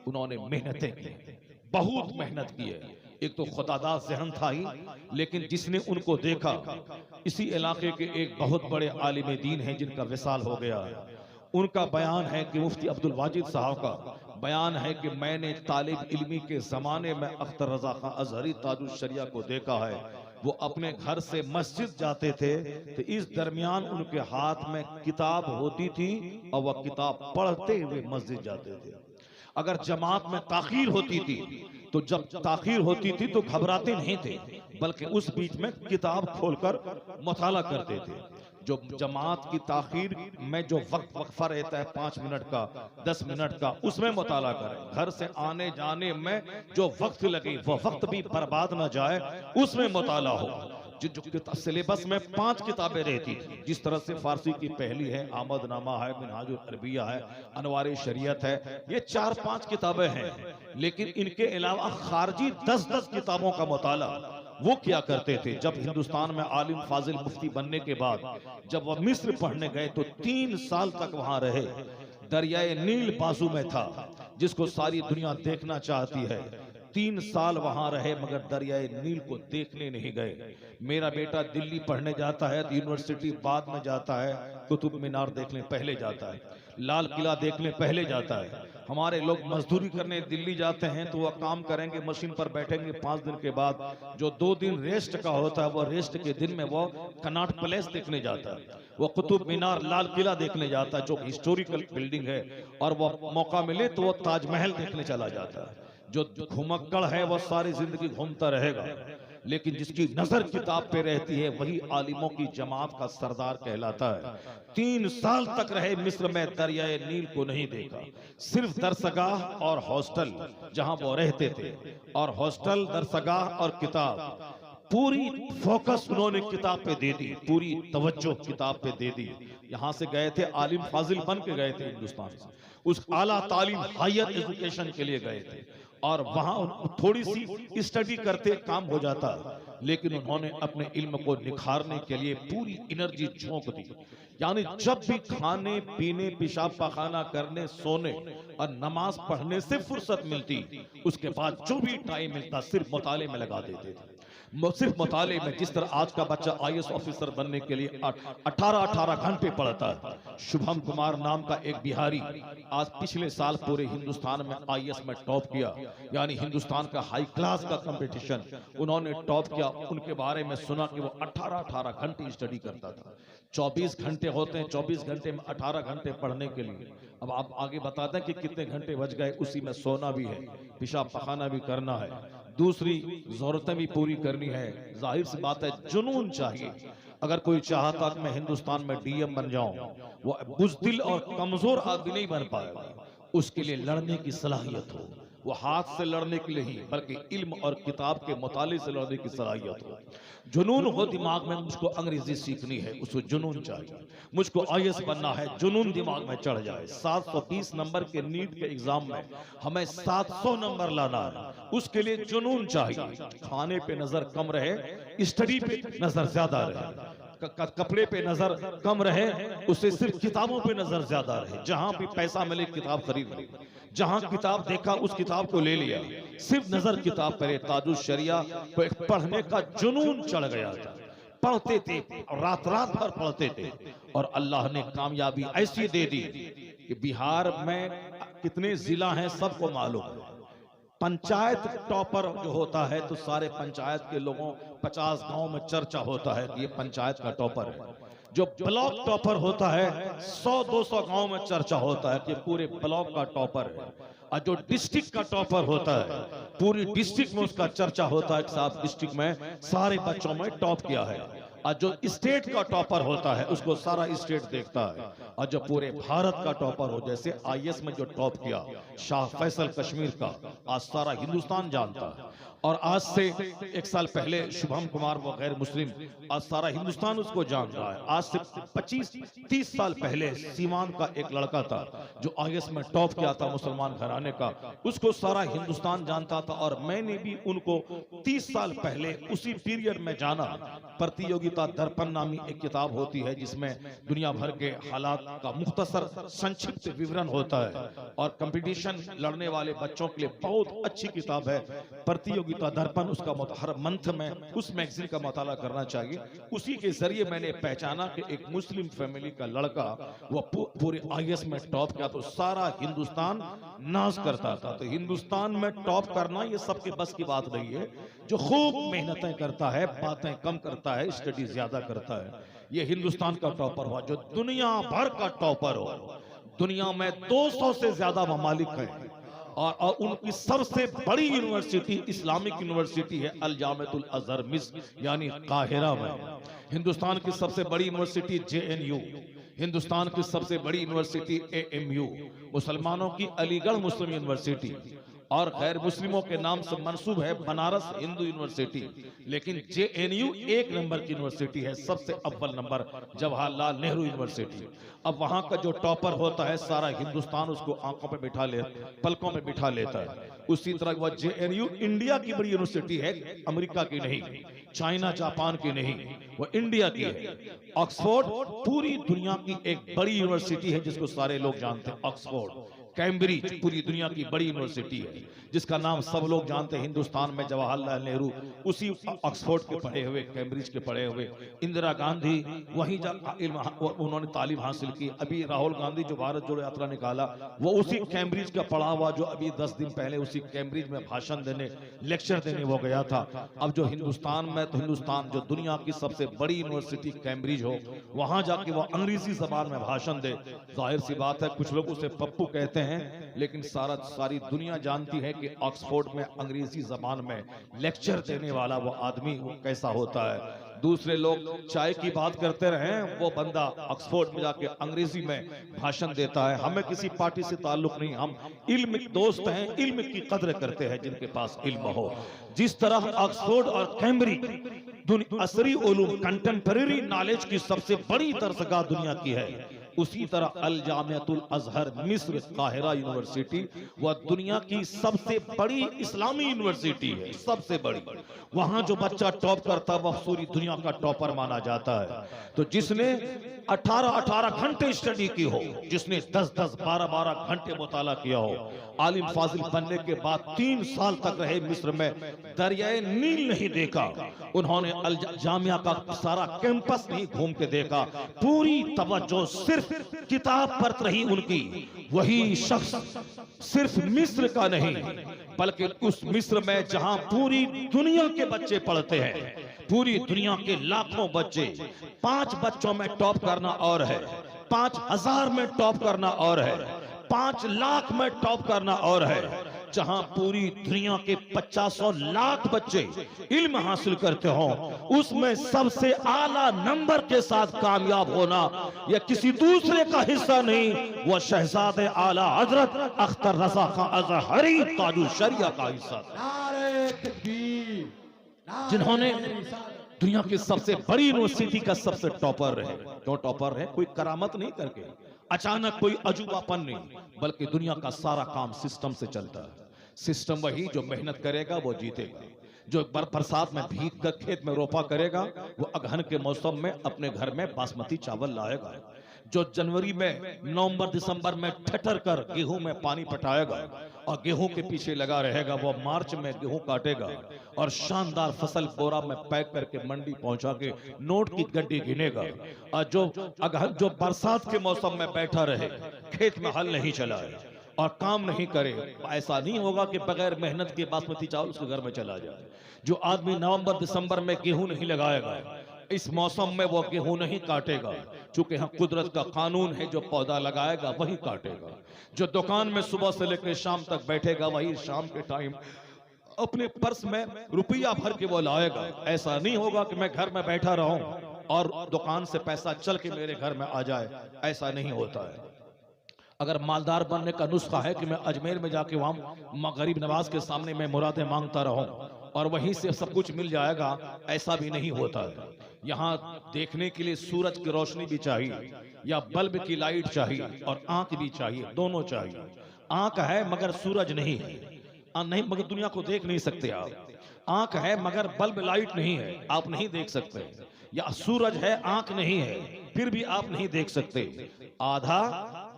उन्होंने मेहनतें की, बहुत मेहनत की है। एक तो खुदादार जहन था ही, लेकिन जिसने उनको देखा, इसी इलाके के एक बहुत बड़े आलिम दीन हैं जिनका विसाल हो गया है, उनका बयान है कि मुफ्ती अब्दुल वाजिद साहब का बयान है कि मैंने तालिब इल्मी के जमाने में अख्तर रजा खां अजहरी ताजुश शरिया को देखा है। वो अपने घर से मस्जिद जाते थे तो इस दरमियान उनके हाथ में किताब होती थी और वह किताब पढ़ते हुए मस्जिद जाते थे। अगर जमात में ताखीर होती थी तो जब ताखीर होती थी तो घबराते नहीं थे, बल्कि उस बीच में किताब खोलकर मुताला करते थे। जो जमात की ताखीर में जो वक्फा रहता है 5 मिनट का, 10 मिनट का, उसमें मुताला करें। घर से आने जाने में जो वक्त लगे वो वक्त भी बर्बाद ना जाए, उसमें मुताला हो। जो सिलेबस में 5 किताबें रहती थी, जिस तरह से फारसी की पहली है, आमदनामा है, मिनहाजुल अरबिया है, अनवार शरीयत है, ये 4-5 किताबें हैं। लेकिन इनके अलावा खारजी 10-10 किताबों का मुताला वो क्या करते थे। जब हिंदुस्तान में आलिम फाजिल मुफ्ती बनने के बाद जब वह मिस्र पढ़ने गए तो 3 साल तक वहां रहे। दरियाए नील बाजू में था, जिसको सारी दुनिया देखना चाहती है। 3 साल वहां रहे मगर दरियाए नील को देखने नहीं गए। मेरा बेटा दिल्ली पढ़ने जाता है तो यूनिवर्सिटी बाद में जाता है, कुतुब मीनार देखने पहले जाता है, लाल किला देखने पहले जाता है। हमारे लोग मजदूरी करने दिल्ली जाते हैं तो वह काम करेंगे, मशीन पर बैठेंगे, 5 दिन के बाद जो 2 दिन रेस्ट का होता है, वह रेस्ट के दिन में वो कनॉट पैलेस देखने जाता है, वो कुतुब मीनार, लाल किला देखने जाता है जो हिस्टोरिकल बिल्डिंग है, और वह मौका मिले तो वो ताजमहल देखने चला जाता है। जो घुमक्कड़ है वो सारी जिंदगी घूमता रहेगा, लेकिन जिसकी नजर किताब पे रहती है वही आलिमों की जमात का सरदार कहलाता है। 3 साल तक रहे मिस्र में, दरियाए नील को नहीं देखा, सिर्फ दरसगाह और हॉस्टल जहां वो रहते थे, और हॉस्टल, दरसगाह और किताब, पूरी फोकस उन्होंने किताब पे दे दी, पूरी तवज्जो किताब पे दे दी। यहां से गए थे, आलिम फाजिल बन के गए थे हिंदुस्तान से, उस आला तालीम हायर एजुकेशन के लिए गए थे, और वहां थोड़ी सी स्टडी करते काम हो जाता, लेकिन उन्होंने अपने इल्म को निखारने के लिए पूरी एनर्जी झोंक दी। यानी जब भी खाने पीने, पेशाब पाखाना करने, सोने और नमाज पढ़ने से फुर्सत मिलती, उसके बाद जो भी टाइम मिलता सिर्फ मुताले में लगा देते थे। सिर्फ मुताले में, जिस तरह आज का बच्चा आईएएस ऑफिसर बनने के लिए 18-18 घंटे पढ़ता है। शुभम कुमार नाम का एक बिहारी आज पिछले साल पूरे हिंदुस्तान में आईएएस में टॉप किया, यानी हिंदुस्तान का हाई क्लास का कंपटीशन उन्होंने टॉप किया। उनके बारे में सुना कि वो 18-18 घंटे स्टडी करता था। 24 घंटे होते हैं, 24 घंटे में 18 घंटे पढ़ने के लिए। अब आप आगे बताते हैं कि कितने घंटे बच गए, उसी में सोना भी है, पेशाब पखाना भी करना है, दूसरी जरूरतें भी पूरी करनी है। जाहिर सी बात है जुनून चाहिए। अगर कोई चाहता कि मैं हिंदुस्तान में डीएम बन जाऊं, वो बुज़दिल और कमजोर आदमी नहीं बन पाएगा। उसके लिए लड़ने की सलाहियत हो, वो हाथ से लड़ने के लिए ही बल्कि इल्म और किताब के मुताले से लड़ने की सलाहियत हो। जुनून हो दिमाग में, मुझको अंग्रेजी सीखनी है, उसको जुनून चाहिए। मुझको आईएएस बनना है, जुनून दिमाग में चढ़ जाए। 720 नंबर के नीट के एग्जाम में हमें 700 नंबर लाना है, उसके लिए जुनून चाहिए। खाने पे नजर कम रहे, स्टडी पे नजर ज्यादा रहे, कपड़े पे नजर कम रहे, उसे सिर्फ किताबों पे नजर ज्यादा रहे। जहां भी पैसा मिले किताब खरीद ले, जहां किताब देखा उस किताब को ले लिया, सिर्फ नजर किताब पर। ताजुश शरिया को एक पढ़ने का जुनून चढ़ गया था, पढ़ते थे, रात रात भर पढ़ते थे, और अल्लाह ने कामयाबी ऐसी दे दी कि बिहार में कितने जिला हैं सबको मालूम है। पंचायत टॉपर जो होता है तो सारे पंचायत के लोगों 50 गांव में चर्चा होता है कि ये पंचायत का टॉपर है। जो ब्लॉक टॉपर होता है 100-200 गांव में चर्चा होता है कि पूरे ब्लॉक का टॉपर है। और जो डिस्ट्रिक्ट का टॉपर होता है पूरी डिस्ट्रिक्ट में उसका चर्चा होता है कि साहब डिस्ट्रिक्ट में सारे बच्चों में टॉप किया है। और जो स्टेट का टॉपर होता है उसको सारा स्टेट देखता है। और जो पूरे भारत का टॉपर हो, जैसे आईएएस में जो टॉप किया शाह फैसल कश्मीर का, आज सारा हिंदुस्तान जानता है। और आज से 1 साल पहले शुभम कुमार वो गैर मुस्लिम, आज सारा हिंदुस्तान उसको जान रहा है। आज से 25-30 साल पहले सीमान का एक लड़का था जो आईएएस में टॉप किया था, मुसलमान घराने का, उसको सारा हिंदुस्तान जानता था। और मैंने भी उनको 30 साल पहले उसी पीरियड में जाना। प्रतियोगिता दर्पण नामी एक किताब होती है जिसमें दुनिया भर के हालात का मुख्तसर संक्षिप्त विवरण होता है, और कंपटीशन लड़ने वाले बच्चों के लिए बहुत अच्छी किताब है प्रतियोगिता दर्पण। उसका हर मंथ में उस मैगजीन का मुताला करना चाहिए। उसी के जरिए मैंने पहचाना कि एक मुस्लिम फैमिली का लड़का वो पूरे आईएएस में टॉप किया तो सारा हिंदुस्तान नाज करता था। तो हिंदुस्तान में टॉप करना ये सबके बस की बात नहीं है। जो खूब मेहनतें करता है, बातें कम करता है, स्टडी ज्यादा करता है, ये हिंदुस्तान का टॉपर हुआ। जो दुनिया भर का टॉपर हो, दुनिया में 200 से ज्यादा ममालिक हैं, और उनकी सबसे बड़ी यूनिवर्सिटी इस्लामिक यूनिवर्सिटी है अल जामिअतुल अज़हर मिस्र यानी काहिरा में। हिंदुस्तान की सबसे बड़ी यूनिवर्सिटी जेएनयू, हिंदुस्तान की सबसे बड़ी यूनिवर्सिटी एएमयू, मुसलमानों की अलीगढ़ मुस्लिम यूनिवर्सिटी, और गैर मुस्लिमों के नाम से मंसूब है बनारस हिंदू यूनिवर्सिटी। लेकिन जेएनयू 1 नंबर की यूनिवर्सिटी है, सबसे अव्वल नंबर जवाहरलाल नेहरू यूनिवर्सिटी। अब वहां का जो टॉपर होता है सारा हिंदुस्तान उसको आंखों पे बिठा ले, पलकों में बिठा लेता है। उसी तरह वह जेएनयू इंडिया की बड़ी यूनिवर्सिटी है, अमेरिका की नहीं, चाइना जापान की नहीं, वो इंडिया की है। ऑक्सफोर्ड पूरी दुनिया की एक बड़ी यूनिवर्सिटी है जिसको सारे लोग जानते हैं, ऑक्सफोर्ड। कैम्ब्रिज पूरी दुनिया की बड़ी यूनिवर्सिटी है जिसका नाम सब लोग जानते हैं हिंदुस्तान में, जवाहरलाल नेहरू उसी ऑक्सफोर्ड के पढ़े हुए, कैम्ब्रिज के पढ़े हुए। इंदिरा गांधी वहीं उन्होंने तालीम हासिल की। अभी राहुल गांधी जो भारत जोड़ो यात्रा निकाला वो उसी कैम्ब्रिज का पढ़ा हुआ, जो अभी 10 दिन पहले उसी कैम्ब्रिज में भाषण देने, लेक्चर देने वो गया था। अब जो हिंदुस्तान में, तो हिंदुस्तान जो दुनिया की सबसे बड़ी यूनिवर्सिटी कैम्ब्रिज हो, वहां जाके वो अंग्रेजी जबान में भाषण दे। जाहिर सी बात है कुछ लोग उसे पप्पू कहते हैं, लेकिन सारी दुनिया जानती है कि ऑक्सफोर्ड में अंग्रेजी जबान में लेक्चर देने वाला वो आदमी वो कैसा होता है। दूसरे लोग चाय की बात करते रहे, वो बंदा ऑक्सफोर्ड में जाके अंग्रेजी में भाषण देता है। हमें किसी पार्टी से ताल्लुक नहीं, हम इल्म दोस्त हैं, इल्म की कद्र करते हैं जिनके पास इल्म हो। जिस तरह ऑक्सफोर्ड और कैम्ब्रिज असरी उलूम कंटेम्परेरी नॉलेज की सबसे बड़ी दरसगाह दुनिया की है, उसी तरह अल जामिअतुल अज़हर मिस्र काहिरा यूनिवर्सिटी वह दुनिया की सबसे बड़ी इस्लामी यूनिवर्सिटी है, सबसे बड़ी। वहां जो बच्चा टॉप करता है वह पूरी दुनिया का टॉपर माना जाता है। तो जिसने 18-18 घंटे स्टडी की हो, जिसने 10-10 12-12 घंटे मुताला किया हो, आलिम फाजिल बनने के बाद 3 साल तक रहे मिस्र में, दरियाए नील नहीं देखा, उन्होंने अल जामिया का सारा कैंपस नहीं घूम के देखा, पूरी तवज्जो सिर्फ किताब पर रही उनकी। वही शख्स सिर्फ मिस्र का नहीं, बल्कि उस मिस्र में जहां पूरी दुनिया के बच्चे पढ़ते हैं, पूरी दुनिया के लाखों बच्चे, 5 बच्चों में टॉप करना और है, 5000 में टॉप करना और है, 5 लाख में टॉप करना और है, जहां पूरी दुनिया के 50 लाख बच्चे इल्म हासिल करते हो, उसमें सबसे आला नंबर के साथ कामयाब होना यह किसी दूसरे का हिस्सा नहीं, वह शहजादे आला हजरत अख्तर रजा खां अजहरी ताजुल शरिया का हिस्सा था, जिन्होंने दुनिया की सबसे बड़ी यूनिवर्सिटी का सबसे टॉपर रहे। क्यों टॉपर रहे? कोई करामत नहीं करके, अचानक कोई अजूबापन नहीं, बल्कि दुनिया का सारा काम सिस्टम से चलता है। सिस्टम वही, जो मेहनत करेगा वो जीतेगा, जो बरसात में भीग कर खेत में रोपा करेगा वो अगहन के मौसम में अपने घर में बासमती चावल लाएगा, जो जनवरी में नवंबर दिसंबर में ठटर कर गेहूं में पानी पटाएगा और गेहूं के पीछे लगा रहेगा, वो मार्च में गेहूं काटेगा और शानदार फसल बोरा में पैक करके मंडी पहुंचा के नोट की गड्डी गिनेगा, और जो बरसात के मौसम में बैठा रहे, खेत में हल नहीं चलाए और काम नहीं करे, ऐसा नहीं होगा कि बगैर मेहनत के बासमती चावल उसके घर में चला जाए। जो आदमी नवंबर दिसंबर में गेहूं नहीं लगाएगा, इस मौसम में वो गेहूं नहीं काटेगा, चूंकि यहाँ कुदरत का कानून है, जो पौधा लगाएगा वही काटेगा। जो दुकान में सुबह से लेकर शाम तक बैठेगा, वही शाम के टाइम अपने पर्स में रुपया भर के वो लाएगा। ऐसा नहीं होगा कि मैं घर में बैठा रहूं और दुकान से पैसा चल के मेरे घर में आ जाए, ऐसा नहीं होता है। अगर मालदार बनने का नुस्खा है कि मैं अजमेर में जाके वहां गरीब नवाज के सामने मैं मुरादें मांगता रहूं और वहीं से सब कुछ मिल जाएगा, ऐसा भी नहीं होता है। यहाँ देखने के लिए सूरज की रोशनी भी चाहिए या बल्ब की लाइट चाहिए और आंख भी चाहिए, दोनों चाहिए। आंख है मगर सूरज नहीं है, नहीं मगर दुनिया को देख नहीं सकते आप। आंख है मगर बल्ब लाइट नहीं है, आप नहीं देख सकते। या सूरज है, आंख नहीं है, फिर भी आप नहीं देख सकते। आधा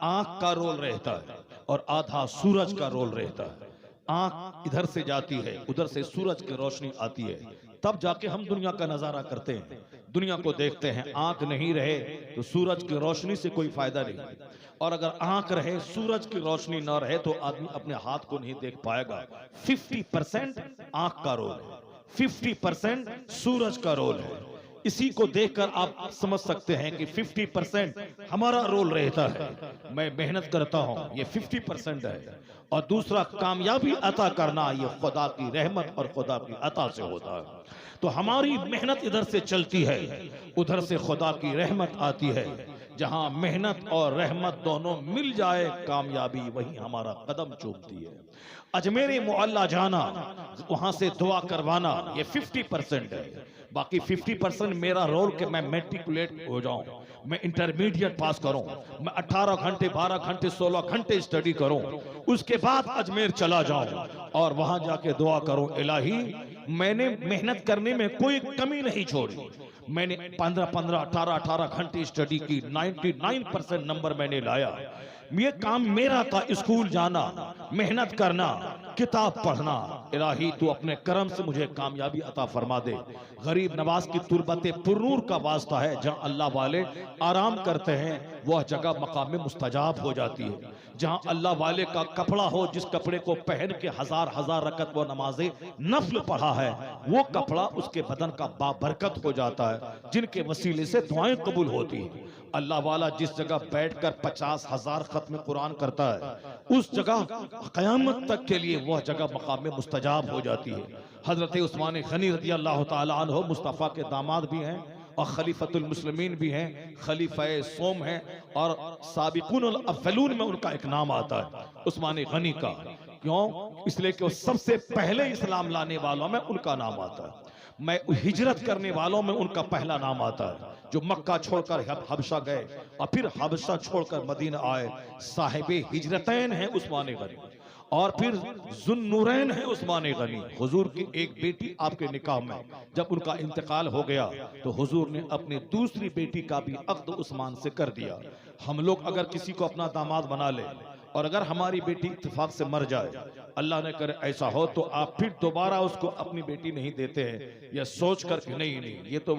आंख का रोल रहता है और आधा सूरज का रोल रहता है। आंख इधर से जाती है, उधर से सूरज की रोशनी आती है, तब जाके हम दुनिया का नजारा करते हैं, दुनिया को देखते हैं। आंख नहीं रहे तो सूरज की रोशनी से कोई फायदा नहीं, और अगर आंख रहे सूरज की रोशनी न रहे तो आदमी अपने हाथ को नहीं देख पाएगा। 50% आंख का रोल है, 50% सूरज का रोल है। इसी को देखकर आप समझ सकते हैं कि 50% हमारा रोल रहता है, मैं मेहनत करता हूं, ये 50% है, और दूसरा कामयाबी अता करना ये खुदा की रहमत और खुदा की अता से होता है। तो हमारी मेहनत इधर से चलती है, उधर से खुदा की रहमत आती है। जहां मेहनत और रहमत दोनों मिल जाए, कामयाबी वही हमारा कदम चूमती है। अजमेर मुअल्ला जाना, वहां से दुआ करवाना, ये 50% है। बाकी 50% मेरा रोल कि मैं मैट्रिकुलेट हो जाऊं, मैं इंटरमीडिएट पास करूं, मैं 18 घंटे 12 घंटे 16 घंटे स्टडी करूं, उसके बाद अजमेर चला जाऊं और वहां जाके दुआ करूं, इलाही मैंने मेहनत करने में कोई कमी नहीं छोड़ी, मैंने 15-15 18-18 घंटे स्टडी की, 99% नंबर मैंने लाया। ये काम मेरा था, स्कूल जाना, मेहनत करना, किताब पढ़ना। इलाही तू अपने करम से मुझे कामयाबी अता फरमा दे। गरीब नवाज की तुरबते पुरनूर का वास्ता है, जहां अल्लाह वाले आराम करते हैं वह जगह मकाम में मुस्तजाब हो जाती है। जहां अल्लाह वाले का कपड़ा हो, जिस कपड़े को पहन के हजार हजार रकत वो नमाजे नफल पढ़ा है, वो कपड़ा उसके बदन का बाबरकत हो जाता है, जिनके वसीले से दुआएं कबूल होती है। अल्लाह वाला जिस जगह बैठकर 50,000 खत्म कुरान करता है, उस जगह कयामत तक के लिए वह जगह मकाम में मुस्तजाब हो जाती है। हजरत उस्मान गनी रज़ी अल्लाह तआला अन्हु मुस्तफ़ा के दामाद भी हैं और खलीफतुल मुस्लिमीन भी हैं, खलीफाए सोम हैं, और साबिकुन अव्वलून में उनका एक नाम आता है उस्मान गनी का। क्यों? इसलिए कि वो सबसे पहले इस्लाम लाने वालों में उनका नाम आता है। मैं हिजरत करने वालों में उनका पहला नाम आता है, जो मक्का छोड़कर हबशा गए और फिर हबशा छोड़कर मदीना आए। साहिबे हिजरतैन हैं उस्मान गनी। और फिर जुन्नूरैन है उस्मान गनी, हुजूर की एक बेटी आपके निकाह में जब उनका इंतकाल हो गया तो हुजूर ने अपनी दूसरी बेटी का भी अक्द उस्मान से कर दिया। हम लोग अगर किसी को अपना दामाद बना ले और अगर हमारी बेटी इत्तेफाक से मर जाए, अल्लाह ने करे ऐसा हो, तो आप फिर दोबारा उसको अपनी बेटी नहीं देते हैं या सोच करके नहीं नहीं ये तो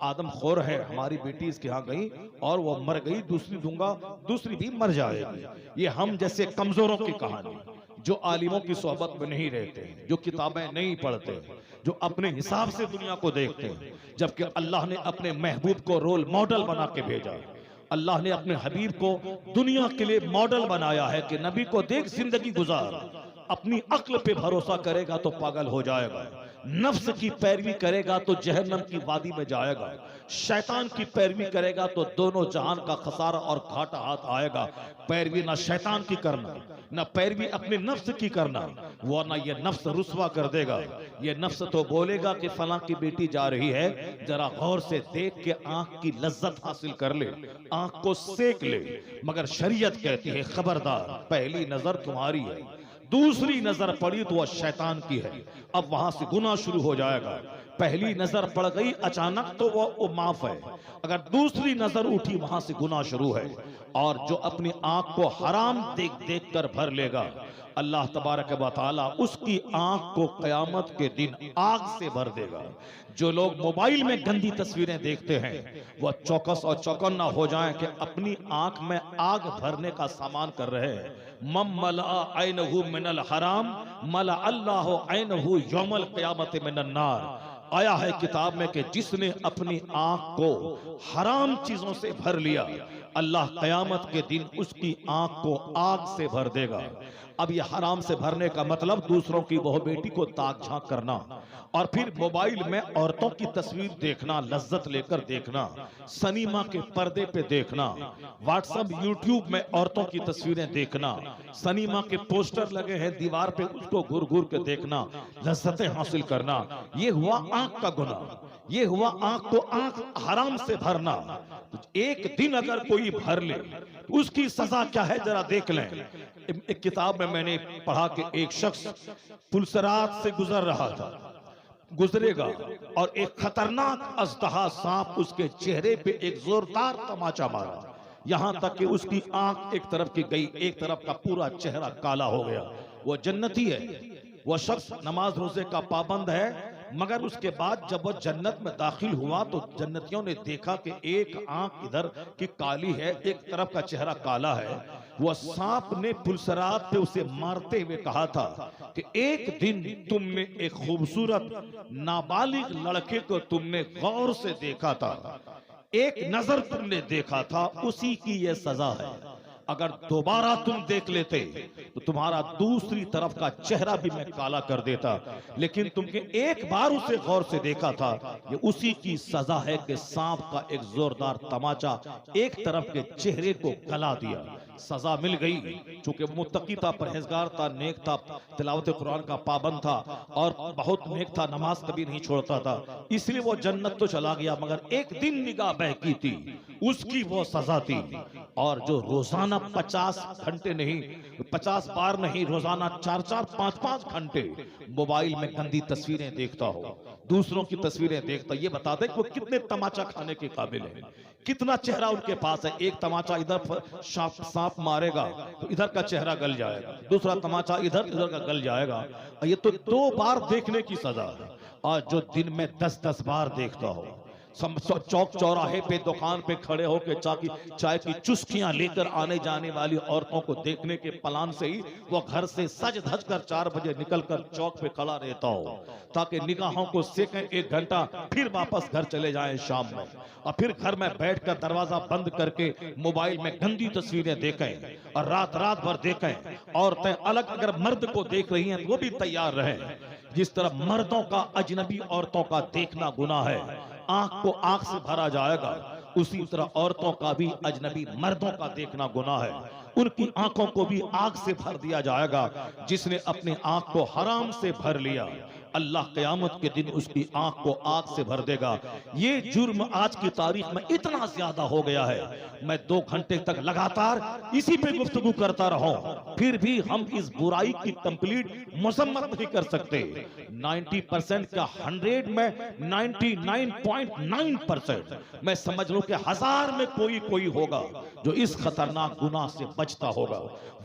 आदम खोर है, हमारी बेटी इसके यहाँ गई और वो मर गई, दूसरी दूंगा, दूसरी भी मर जाएगी। ये हम जैसे कमजोरों की कहानी, जो आलिमों की सोहबत में नहीं रहते, जो किताबें नहीं पढ़ते, जो अपने हिसाब से दुनिया को देखते हैं, जबकि अल्लाह ने अपने महबूब को रोल मॉडल बना के भेजा। अल्लाह ने अपने हबीब को दुनिया के लिए मॉडल बनाया है कि नबी को देख जिंदगी गुजार, अपनी अक्ल पे भरोसा करेगा तो पागल हो जाएगा, नफ्स की पैरवी करेगा तो जहन्नम की वादी में जाएगा, शैतान की पैरवी करेगा तो दोनों जहान का खसारा और घाटा हाथ आएगा। पैरवी ना शैतान की करना, ना पैरवी अपने नफ्स की करना, वरना ये नफ्स रुस्वा कर देगा। ये नफ्स तो बोलेगा कि फलां की बेटी जा रही है, जरा गौर से देख के आंख की लज्जत हासिल कर ले, आंख को सेक ले, मगर शरीयत कहती है खबरदार, पहली नजर तुम्हारी है, दूसरी नजर पड़ी तो वह शैतान की है, अब वहां से गुनाह शुरू हो जाएगा। पहली नजर पड़ गई अचानक तो वो माफ है, अगर दूसरी नजर उठी वहां से गुनाह शुरू है। और जो अपनी आंख को हराम देख देख कर भर लेगा, अल्लाह तबारक व तआला उसकी आंख को कयामत के दिन आग से भर देगा। जो लोग मोबाइल में गंदी तस्वीरें देखते हैं वह चौकस और चौकन्ना हो जाएं कि अपनी आंख में आग भरने का सामान कर रहे हैं। मम मला ऐनहु मिनल हराम मला अल्लाह ऐनहु यौमल क़यामत मिनन नार। आया है किताब में कि जिसने अपनी आंख को हराम चीजों से भर लिया, अल्लाह कयामत के दिन उसकी आंख को आग से भर देगा। अब ये हराम से भरने का मतलब दूसरों की बहू बेटी को ताक झांक करना, और फिर मोबाइल में औरतों की तस्वीर देखना, लज्जत लेकर देखना, सिनेमा के पर्दे पे देखना, व्हाट्सएप यूट्यूब में औरतों की तस्वीरें देखना, सिनेमा के पोस्टर लगे हैं दीवार पे उसको घूर घूर के देखना, लज्जतें हासिल करना, ये हुआ आंख का गुनाह, ये हुआ आंख को आंख हराम से भरना। एक दिन अगर कोई भर ले उसकी सजा क्या है जरा देख लें। एक किताब में मैंने पढ़ा कि एक शख्स पुलसरात से गुजर रहा था, गुजरेगा और एक खतरनाक अजदहा सांप उसके चेहरे पे एक जोरदार तमाचा मारा, यहां तक कि उसकी आंख एक तरफ की गई, एक तरफ का पूरा चेहरा काला हो गया। वो जन्नती है, वो शख्स नमाज रोजे का पाबंद है, मगर उसके बाद जब वो जन्नत में दाखिल हुआ तो जन्नतियों ने देखा कि एक आंख इधर की काली है, एक तरफ का चेहरा काला है। वह सांप ने पुलसरात पे उसे मारते हुए कहा था कि एक दिन तुमने एक खूबसूरत नाबालिग लड़के को तुमने गौर से देखा था, एक नजर तुमने देखा था, उसी की यह सजा है। अगर दोबारा तुम देख लेते तो तुम्हारा दूसरी तरफ का चेहरा भी मैं काला कर देता, लेकिन तुमने एक बार उसे गौर से देखा था, ये उसी की सजा है कि सांप का एक जोरदार तमाचा एक तरफ के चेहरे को गला दिया। सजा मिल गई, चूंकि मुत्तकी था, परहेजगार था, नेक था, तिलावत कुरान का पाबंद था और बहुत नेक था, नमाज कभी नहीं छोड़ता था, इसलिए वो जन्नत तो चला गया, मगर एक दिन निगाह बहकी थी, उसकी वो सजा थी। और जो रोजाना 50 घंटे नहीं, 50 बार नहीं, रोजाना 4-4, 5-5 घंटे मोबाइल में गंदी तस्वीरें देखता हो, दूसरों की तस्वीरें देखता, ये बता दे कि वो कितने तमाचा खाने के काबिल है, कितना चेहरा उनके पास है। एक तमाचा इधर सांप मारेगा तो इधर का चेहरा गल जाएगा, दूसरा तमाचा इधर का गल जाएगा। ये तो 2 बार देखने की सजा है, और जो दिन में 10-10 बार देखता हो, चौक चौराहे पे दुकान पे खड़े होकर चाय की चुस्कियां लेकर आने जाने वाली औरतों को देखने के प्लान से ही वो घर से सज धज कर 4 बजे निकलकर चौक पे खड़ा रहता हो, ताकि निगाहों को सेकें 1 घंटा, फिर वापस घर चले जाएं शाम में, और फिर घर में बैठकर दरवाजा बंद करके मोबाइल में गंदी तस्वीरें देखें और रात भर देखें। औरतें अलग अगर मर्द को देख रही हैं तो वो भी तैयार रहें। जिस तरह मर्दों का अजनबी औरतों का देखना गुनाह है, आंख को आंख से भरा जाएगा, उसी तरह औरतों का भी अजनबी मर्दों का देखना गुनाह है, उनकी आंखों को भी आग से भर दिया जाएगा। जिसने अपनी आंख को हराम से भर लिया, अल्लाह क़यामत के दिन उसकी आंख को आग से भर देगा। ये जुर्म आज की तारीख में इतना ज्यादा हो गया है, मैं 2 घंटे तक लगातार इसी पे गुफ्तगू करता रहा, फिर भी हम इस बुराई की कंप्लीट मजम्मत नहीं कर सकते। 90% का 100 में 99.9% मैं समझ लो कि 1000 में कोई होगा जो इस खतरनाक गुनाह से बचता होगा,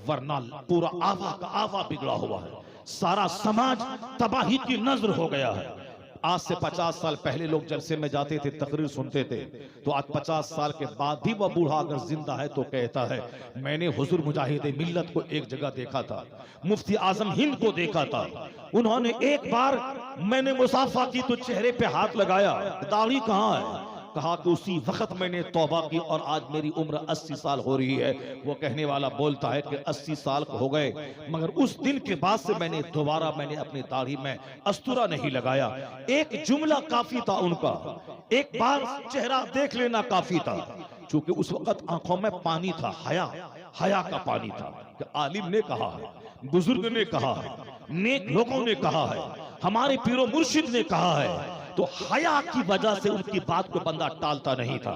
वरना पूरा आवा का आवा बिगड़ा हुआ है, सारा समाज तबाही की नजर हो गया है। आज से 50 साल पहले लोग जलसे में जाते थे, तकरीर सुनते थे, तो आज 50 साल के बाद भी वह बूढ़ा अगर जिंदा है तो कहता है मैंने हुजूर मुजाहिद मिल्लत को एक जगह देखा था, मुफ्ती आजम हिंद को देखा था, उन्होंने एक बार मैंने मुसाफा की तो चेहरे पे हाथ लगाया, दाढ़ी कहाँ है? कहा कि उसी वक्त मैंने तौबा की और आज मेरी उम्र 80 साल हो रही है। वो कहने वाला बोलता है कि 80 साल हो गए, मगर उस दिन के बाद से मैंने अपनी दाढ़ी में अस्तूरा नहीं लगाया। एक जुमला काफी था उनका, एक बार चेहरा देख लेना काफी था, क्योंकि उस वक्त आंखों में पानी था, हया का पानी था। कि आलिम ने कहा है, बुजुर्ग ने कहा है, नेक लोगों ने कहा है, हमारे पीरो मुर्शिद ने कहा है, तो हया की वजह से उनकी बात को बंदा टालता नहीं था।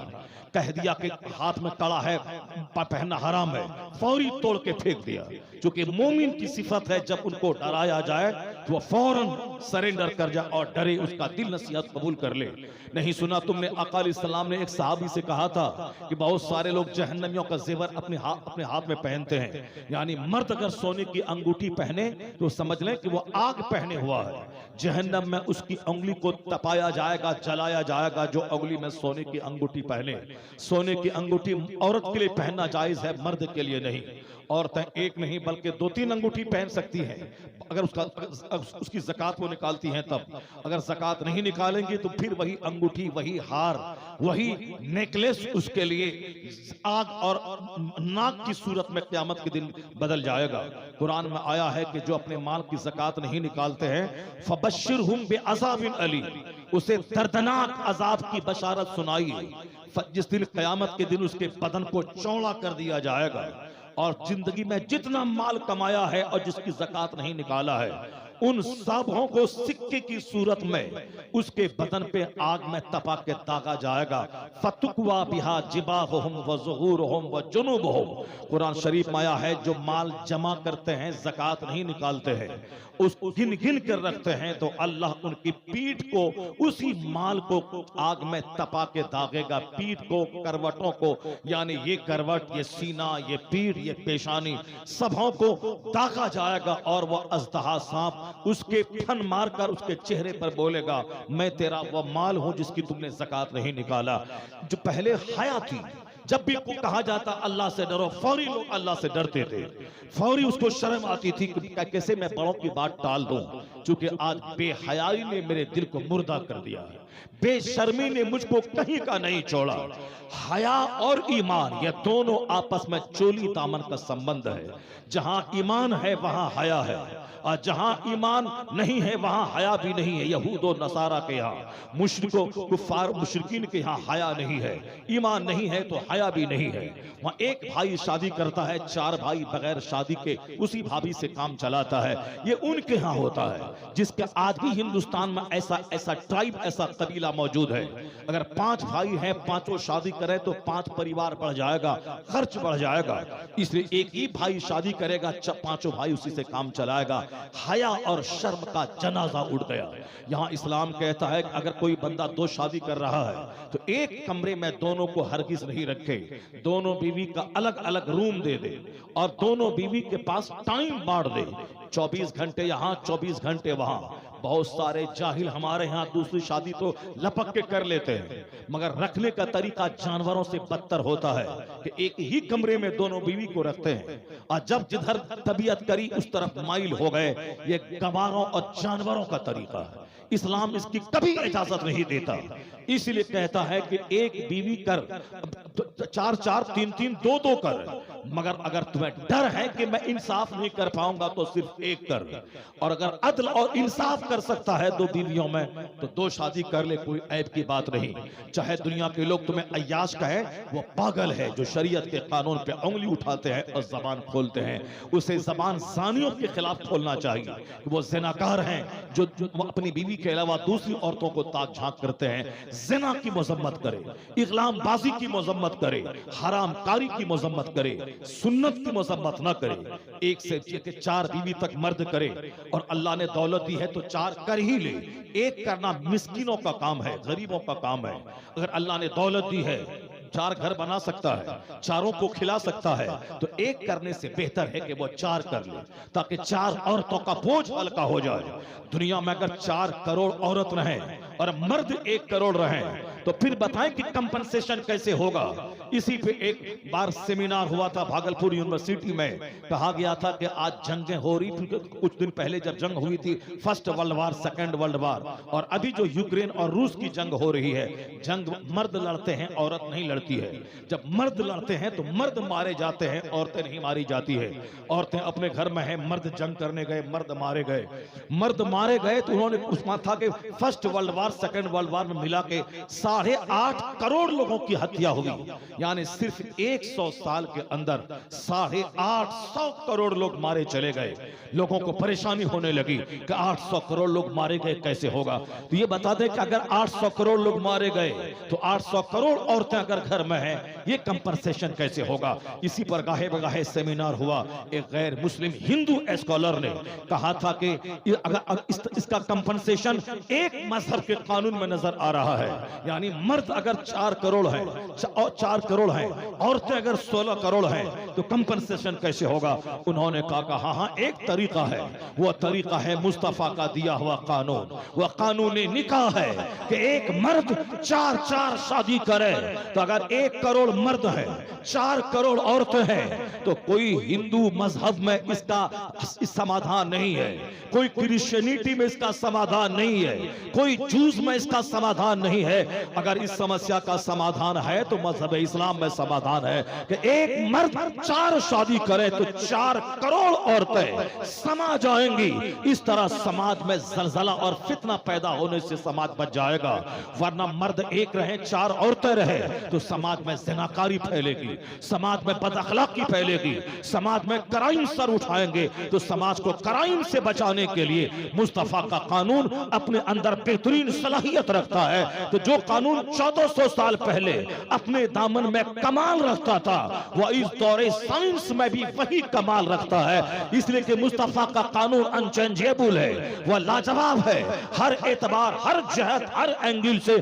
कह दिया कि हाथ में कड़ा है, पहनना हराम है, फौरी तोड़ के फेंक दिया। क्योंकि मोमिन की सिफत है जब उनको डराया जाए तो वह फौरन सरेंडर कर जाए और डरे, उसका दिल नसीहत कबूल कर ले। नहीं सुना तुमने आका अलैहिस्सलाम ने एक सहाबी से कहा था कि बहुत सारे लोग जहन्नमियों का जेवर अपने हाथ में पहनते हैं, यानी मर्द अगर सोने की अंगूठी पहने तो समझ लें कि वो आग पहने हुआ है, जहन्नम में उसकी उंगली को तपाया जाएगा, जलाया जाएगा जो उंगली में सोने की अंगूठी पहने। सोने की अंगूठी औरत के लिए पहनना जायज है, मर्द के लिए नहीं। औरतें एक नहीं बल्कि 2-3 अंगूठी पहन सकती हैं अगर उसकी ज़कात वो निकालती हैं तब। अगर ज़कात नहीं निकालेंगी तो फिर वही अंगूठी, वही हार, वही नेकलेस उसके लिए आग और नाक की सूरत में क़यामत के दिन बदल जाएगा। कुरान में आया है कि जो अपने माल की ज़कात नहीं निकालते हैं, फबश्शिरहुम बिअज़ाबिन अलीम, उसे दर्दनाक अजाब की बशारत सुनाई। जिस दिन क़यामत के दिन उसके बदन को चौड़ा कर दिया जाएगा और जिंदगी में जितना माल कमाया है और जिसकी ज़कात नहीं निकाला है, उन सबों को सिक्के की सूरत में उसके बदन पे आग में तपा के दागा जाएगा। फतुकवा बिहा जिबाहुहुम व ज़ुहूरुहुम व जुनूबुहुम। कुरान शरीफ में आया है जो माल जमा करते हैं, ज़कात नहीं निकालते हैं, उसको गिन गिन कर रखते हैं, तो अल्लाह उनकी पीठ को, उसी माल को आग में तपा के दागेगा। पीठ को, करवटों को, यानी ये करवट, ये सीना, ये पीठ, ये पेशानी, सबों को दागा जाएगा और वह अज़दहा सांप उसके फन मारकर उसके चेहरे पर बोलेगा मैं तेरा वह माल हूं जिसकी तुमने ज़कात नहीं निकाला। जो पहले हया थी, जब भी को कहा जाता अल्लाह से डरो, फौरी लोग अल्लाह से डरते थे, फौरी उसको शर्म आती थी कि कैसे मैं बड़ों की बात टाल दूं। क्योंकि आज बेहयाई ने मेरे दिल को मुर्दा कर दिया है, बेशर्मी ने मुझको कहीं का नहीं छोड़ा। हया और ईमान ये दोनों आपस में चोली दामन का संबंध है। जहां ईमान है वहां हया है, और जहां ईमान नहीं है वहां हया भी नहीं है। यहूद और नसारा के यहाँ, मुशरिकों, कुफार मुशरिकीन के यहाँ हया नहीं है, ईमान नहीं है तो हया भी नहीं है। वहां एक भाई शादी करता है, 4 भाई बगैर शादी के उसी भाभी से काम चलाता है, ये उनके यहाँ होता है। जिसके आज भी हिंदुस्तान में ऐसा ट्राइब, ऐसा कबीला मौजूद है। अगर 5 भाई हैं, 5 शादी करें तो 5 परिवार बढ़ जाएगा, खर्च बढ़ जाएगा। इसलिए एक ही भाई शादी करेगा, 5 भाई उसी से काम चलाएगा। हया और शर्म का जनाजा उड़ गया। यहाँ इस्लाम कहता है कि अगर कोई बंदा 2 शादी कर रहा है तो एक कमरे में दोनों को हरगिज नहीं रखे, दोनों बीवी का अलग अलग रूम दे दे और दोनों बीवी के पास टाइम बांट दे, 24 घंटे यहाँ, 24 घंटे वहां। बहुत सारे जाहिल हमारे यहाँ दूसरी शादी तो लपक के कर लेते हैं, मगर रखने का तरीका जानवरों से बदतर होता है कि एक ही कमरे में दोनों बीवी को रखते हैं, और जब जिधर तबीयत करी उस तरफ माइल हो गए। ये गवारों और जानवरों का तरीका है। इस्लाम इसकी कभी इजाजत नहीं देता। इसलिए कहता है कि एक बीवी कर, 4-4, 3-3, 2-2 कर, मगर अगर तुम्हें डर है कि मैं इंसाफ नहीं कर पाऊंगा तो सिर्फ एक कर। और अगर अदल और इंसाफ कर सकता है 2 बीवियों में तो 2 शादी कर ले, कोई ऐब की बात नहीं। चाहे दुनिया के लोग तुम्हें अय्याश कहें, वो पागल है जो शरीयत के कानून पे उंगली उठाते हैं और जबान खोलते हैं। उसे जबान ज़ानियों के खिलाफ खोलना चाहिए। वो ज़िनाकार हैं जो अपनी बीवी के अलावा दूसरी औरतों को ताक झांक करते हैं। ज़िना की मजम्मत करे, इग़लाम बाजी की मजम्मत करे, हराम कारी की मजम्मत करे, सुन्नत की मजम्मत ना करे। 1 से 4 बीवी तक मर्द करे, और अल्लाह ने दौलत दी है तो 4 कर ही ले। 1 करना मिस्किनों का काम है, गरीबों का काम है। अगर अल्लाह ने दौलत दी है, 4 घर बना सकता है, 4 को खिला सकता है, तो 1 करने से बेहतर है कि वो 4 कर ले, ताकि 4 औरतों का बोझ हल्का हो जाए। दुनिया में अगर 4 करोड़ औरत रहें और मर्द 1 करोड़ रहें तो फिर बताएं कि कंपनसेशन कैसे होगा। इसी पे एक बार सेमिनार हुआ था भागलपुर यूनिवर्सिटी में। कहा गया था कि आज जंगें हो रही थी, कुछ दिन पहले जब जंग हुई थी, first world war, second world war, और अभी जो यूक्रेन और रूस की जंग हो रही है, जंग मर्द लड़ते हैं, औरत नहीं लड़ती है। जब मर्द लड़ते हैं तो मर्द मारे जाते हैं, औरतें नहीं मारी जाती है। औरतें अपने घर में हैं, मर्द जंग करने गए, मर्द मारे गए। मर्द मारे गए तो उन्होंने उसमें था कि first world war, second world war में मिला के 8.5 करोड़ लोगों की हत्या हुई। यानी सिर्फ 100 साल के अंदर 850 करोड़ लोग मारे चले गए। लोगों को परेशानी होने लगी कि 800 करोड़ लोग मारे गए, कैसे होगा। तो ये बता दें कि अगर 800 करोड़ लोग मारे गए तो 800 करोड़ औरतें अगर घर में हैं, ये कंपनसेशन कैसे होगा। इसी पर गाहे बगाहे सेमिनार हुआ। एक गैर मुस्लिम हिंदू स्कॉलर ने कहा था कि अगर इसका कंपनसेशन एक मजहब के कानून में नजर आ रहा है। यानी मर्द अगर 4 करोड़ है, 4 करोड़ है, औरतें अगर 16 करोड़ हैं, तो कंपनसेशन कैसे होगा। उन्होंने कहा हाँ, एक तरीका है। वो तरीका है मुस्तफा का दिया हुआ कानून। वह कानून निकाह है कि एक मर्द 4 शादी करे। तो अगर 1 करोड़ मर्द है, 4 करोड़ औरतें हैं, तो कोई हिंदू मजहब में इसका समाधान नहीं है, कोई क्रिश्चियनिटी में इसका समाधान नहीं है, कोई जूस में इसका समाधान नहीं है। अगर इस समस्या का समाधान है तो मजहब इस्लाम में समाधान है कि एक मर्द 4 शादी करे तो 4 करोड़ औरतें समा जाएंगी। इस तरह समाज में जलजला और फितना पैदा होने से समाज बच जाएगा। वरना मर्द 1 रहे, 4 औरतें रहे तो समाज में ज़िनाकारी फैलेगी, समाज में बदअखलाकी फैलेगी, समाज में क्राइम सर उठाएंगे। तो समाज को क्राइम से बचाने के लिए मुस्तफा का कानून अपने अंदर बेहतरीन सलाहियत रखता है। तो जो कानून 1400 साल पहले अपने दामन में कमाल रखता था, वह इस दौरे साइंस में भी वही कमाल रखता है। इसलिए कि मुस्तफा का कानून अनचेंजेबल है, वह लाजवाब है। हर एतबार, हर जहत, हर एंगल से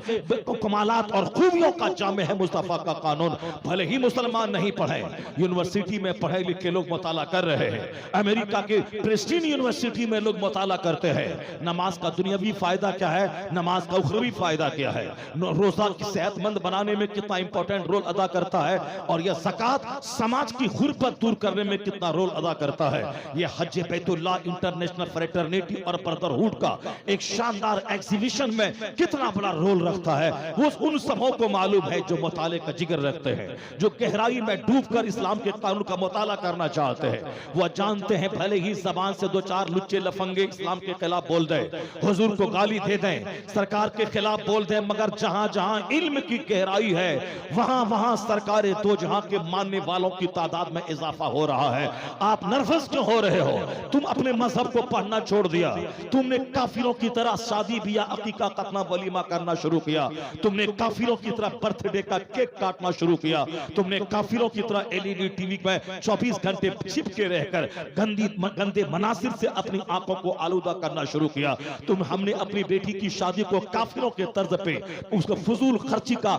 कमालात और खूबियों का जामे है मुस्तफा का कानून। भले ही मुसलमान नहीं पढ़े, यूनिवर्सिटी में पढ़े लिखे लोग मुताला कर रहे हैं, अमेरिका के प्रेस्टीज यूनिवर्सिटी में लोग मुताला करते हैं। नमाज का दुनियावी फायदा क्या है, नमाज का उखरवी फायदा क्या है, रोजा की सेहतमंद बनाने में कितना इंपॉर्टेंट रोल अदा करता है, और यह ज़कात समाज की गुर्बत दूर करने में कितना रोल अदा करता है। यह हज बैतुल्लाह इंटरनेशनल फ्रेटरनिटी और ब्रदरहुड का एक शानदार एग्जीबिशन में कितना बड़ा रोल रखता है, वो उन सबों को मालूम है जो मुताले का जिगर रखते हैं, जो गहराई में डूबकर इस्लाम के कानून का मुताला करना चाहते हैं। वह जानते हैं भले ही जबान से 2-4 लुच्चे लफंगे इस्लाम के खिलाफ बोल दें, हुजूर को गाली दे दें, सरकार के खिलाफ बोल दें, मगर जहां जहां इल्म की गहराई है वहां वहां सरकारें दो जहां के मानने वालों की तादाद में इजाफा हो रहा है। आप नर्वस क्यों हो रहे हो? तुम अपने मजहब को पढ़ना छोड़ दिया, तुमने काफिरों की तरह शादी बियाह, अकीका, खतना, वलीमा करना शुरू किया, तुमने काफिरों की तरह बर्थडे का केक काटना शुरू किया, तुमने काफिरों की तरह एलईडी टीवी में 24 घंटे छिपके रहकर गंदे मनासिर से अपनी आंखों को आलूदा करना शुरू किया। हमने अपनी बेटी की शादी शादी को काफिरों के तर्ज पे उसको फजूल खर्ची का